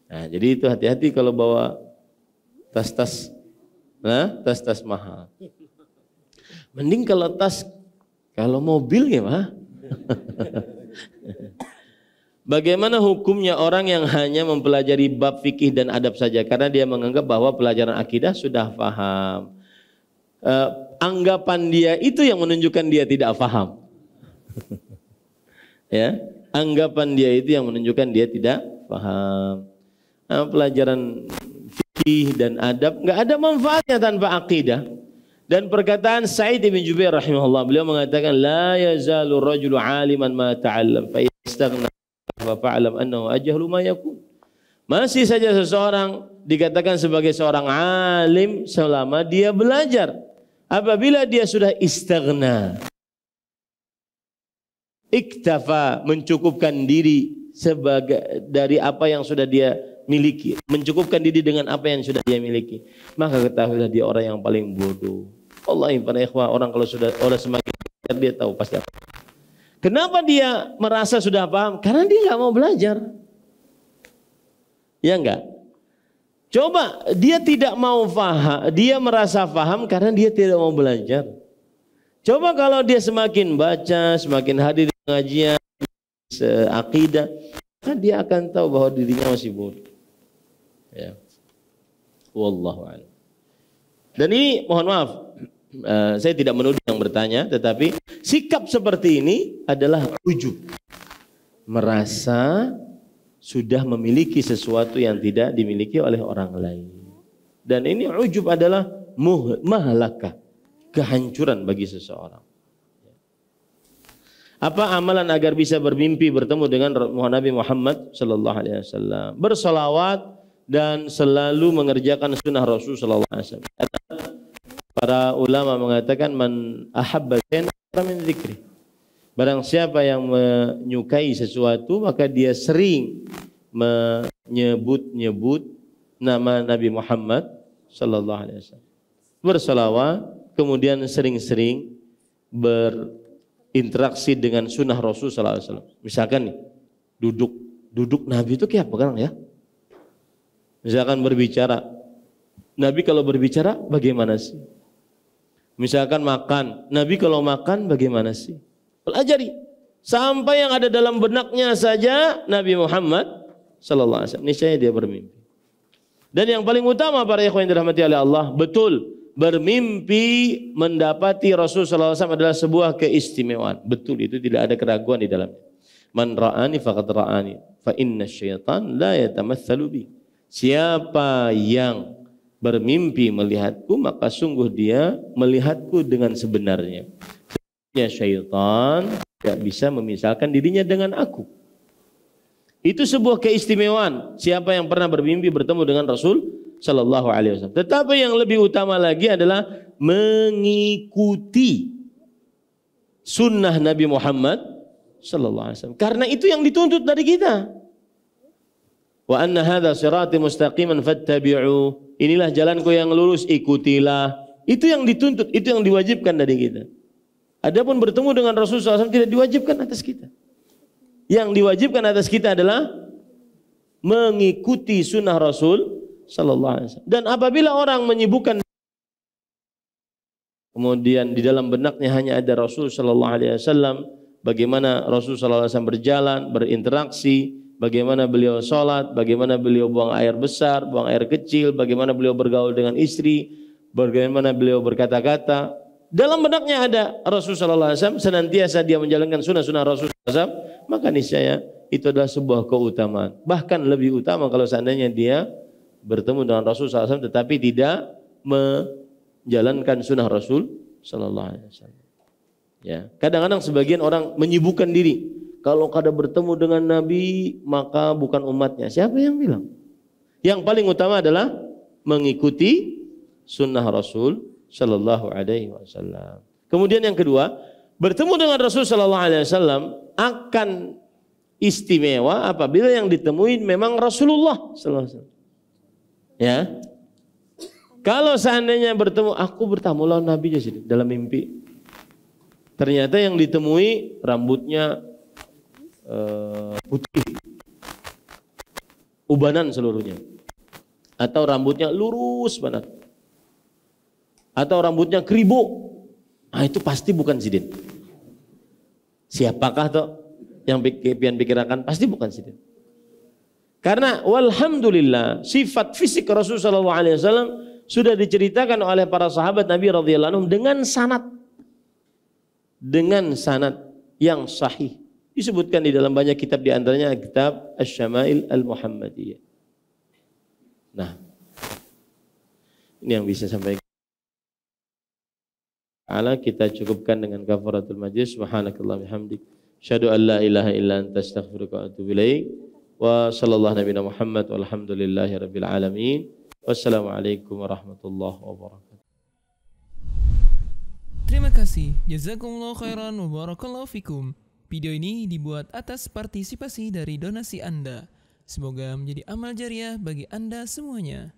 Nah, jadi itu hati-hati kalau bawa tas-tas mahal. Mending kalau mobil gimana? Bagaimana hukumnya orang yang hanya mempelajari bab fikih dan adab saja karena dia menganggap bahwa pelajaran akidah sudah paham. Anggapan dia itu yang menunjukkan dia tidak paham. Ya, anggapan dia itu yang menunjukkan dia tidak paham. Pelajaran fikih dan adab enggak ada manfaatnya tanpa akidah. Dan perkataan Sa'id bin Jubair rahimahullah, beliau mengatakan la yazalu rajulu 'aliman ma ta'allam fa yastaghna fa fa'lam annahu ajhalu ma yakun. Masih saja seseorang dikatakan sebagai seorang alim selama dia belajar. Apabila dia sudah istaghna, iktafa, mencukupkan diri sebagai dari apa yang sudah dia miliki, mencukupkan diri dengan apa yang sudah dia miliki, maka ketahuilah dia orang yang paling bodoh. Wallahi para ikhwah, orang kalau sudah semakin belajar dia tahu pasti apa. Kenapa dia merasa sudah paham? Karena dia nggak mau belajar. Ya enggak? Coba dia tidak mau paham, dia merasa paham karena dia tidak mau belajar. Coba kalau dia semakin baca, semakin hadir di pengajian akidah, maka dia akan tahu bahwa dirinya masih bodoh. Ya. Wallahu a'lam. Dan ini mohon maaf, saya tidak menuduh yang bertanya, tetapi sikap seperti ini adalah ujub, merasa sudah memiliki sesuatu yang tidak dimiliki oleh orang lain. Dan ini ujub adalah mahlakah, kehancuran bagi seseorang. Apa amalan agar bisa bermimpi bertemu dengan Nabi Muhammad sallallahu alaihi wasallam? Bersolawat dan selalu mengerjakan sunnah Rasul sallallahu alaihi wasallam. Para ulama mengatakan man ahabba shay'an min dzikri. Barang siapa yang menyukai sesuatu maka dia sering menyebut-nyebut nama Nabi Muhammad sallallahu alaihi wasallam. Berselawat, kemudian sering-sering berinteraksi dengan sunnah Rasul sallallahu alaihi wasallam. Misalkan nih, duduk Nabi itu kayak apa kan ya? Misalkan berbicara, Nabi kalau berbicara bagaimana sih? Misalkan makan, Nabi kalau makan bagaimana sih? Pelajari sampai yang ada dalam benaknya saja Nabi Muhammad sallallahu alaihi wasallam. Niscaya dia bermimpi. Dan yang paling utama para ikhwan yang dirahmati oleh Allah, betul bermimpi mendapati Rasul sallallahu alaihi wasallam adalah sebuah keistimewaan. Betul, itu tidak ada keraguan di dalamnya. Man ra'ani faqad ra'ani fa inna syaitan la yatamatsalu bi. Siapa yang bermimpi melihatku maka sungguh dia melihatku dengan sebenarnya. Ya, syaitan tidak bisa memisalkan dirinya dengan aku. Itu sebuah keistimewaan siapa yang pernah bermimpi bertemu dengan Rasul sallallahu alaihi wasallam. Tetapi yang lebih utama lagi adalah mengikuti sunnah Nabi Muhammad sallallahu alaihi wasallam. Karena itu yang dituntut dari kita. Wa anna hadza sirati mustaqiman fattabi'u. Inilah jalanku yang lurus, ikutilah. Itu yang dituntut, itu yang diwajibkan dari kita. Adapun bertemu dengan Rasulullah SAW tidak diwajibkan atas kita. Yang diwajibkan atas kita adalah mengikuti sunnah Rasul sallallahu alaihi wasallam. Dan apabila orang menyibukkan kemudian di dalam benaknya hanya ada Rasul sallallahu alaihi wasallam, bagaimana Rasul sallallahu alaihi wasallam berjalan, berinteraksi, bagaimana beliau sholat, bagaimana beliau buang air besar, buang air kecil, bagaimana beliau bergaul dengan istri, bagaimana beliau berkata-kata. Dalam benaknya ada Rasul sallallahu alaihi wasallam, senantiasa dia menjalankan sunnah-sunnah Rasul sallallahu alaihi wasallam, maka niscaya itu adalah sebuah keutamaan. Bahkan lebih utama kalau seandainya dia bertemu dengan Rasul sallallahu alaihi wasallam tetapi tidak menjalankan sunnah Rasul sallallahu alaihi wasallam. Ya, kadang-kadang sebagian orang menyibukkan diri. Kalau kada bertemu dengan Nabi maka bukan umatnya. Siapa yang bilang? Yang paling utama adalah mengikuti sunnah Rasul sallallahu alaihi wasallam. Kemudian yang kedua, bertemu dengan Rasul sallallahu alaihi wasallam akan istimewa apabila yang ditemui memang Rasulullah sallallahu alaihi wasallam. Ya. Kalau seandainya bertemu, aku bertamu lawan Nabi aja sih dalam mimpi. Ternyata yang ditemui rambutnya putih, ubanan seluruhnya, atau rambutnya lurus banget, atau rambutnya kribo. Nah itu pasti bukan sidin. Siapakah toh yang pian pikirakan? Pasti bukan sidin. Karena walhamdulillah sifat fisik Rasulullah SAW sudah diceritakan oleh para sahabat Nabi radhiyallahu anhum dengan sanad yang sahih. Disebutkan di dalam banyak kitab, di antaranya kitab Asy-Syama'il Al-Muhammadiyah. Nah, ini yang bisa sampaikan. Kita cukupkan dengan kafaratul majlis. Subhanakallah bihamdik. Asyhadu an la ilaha illa anta astaghfiruka wa atubu ilaik. Wa sallallahu nabiyana Muhammad walhamdulillahi rabbil alamin. Wassalamualaikum warahmatullahi wabarakatuh. Terima kasih. Jazakumullah khairan wa barakallahu fikum. Video ini dibuat atas partisipasi dari donasi Anda. Semoga menjadi amal jariah bagi Anda semuanya.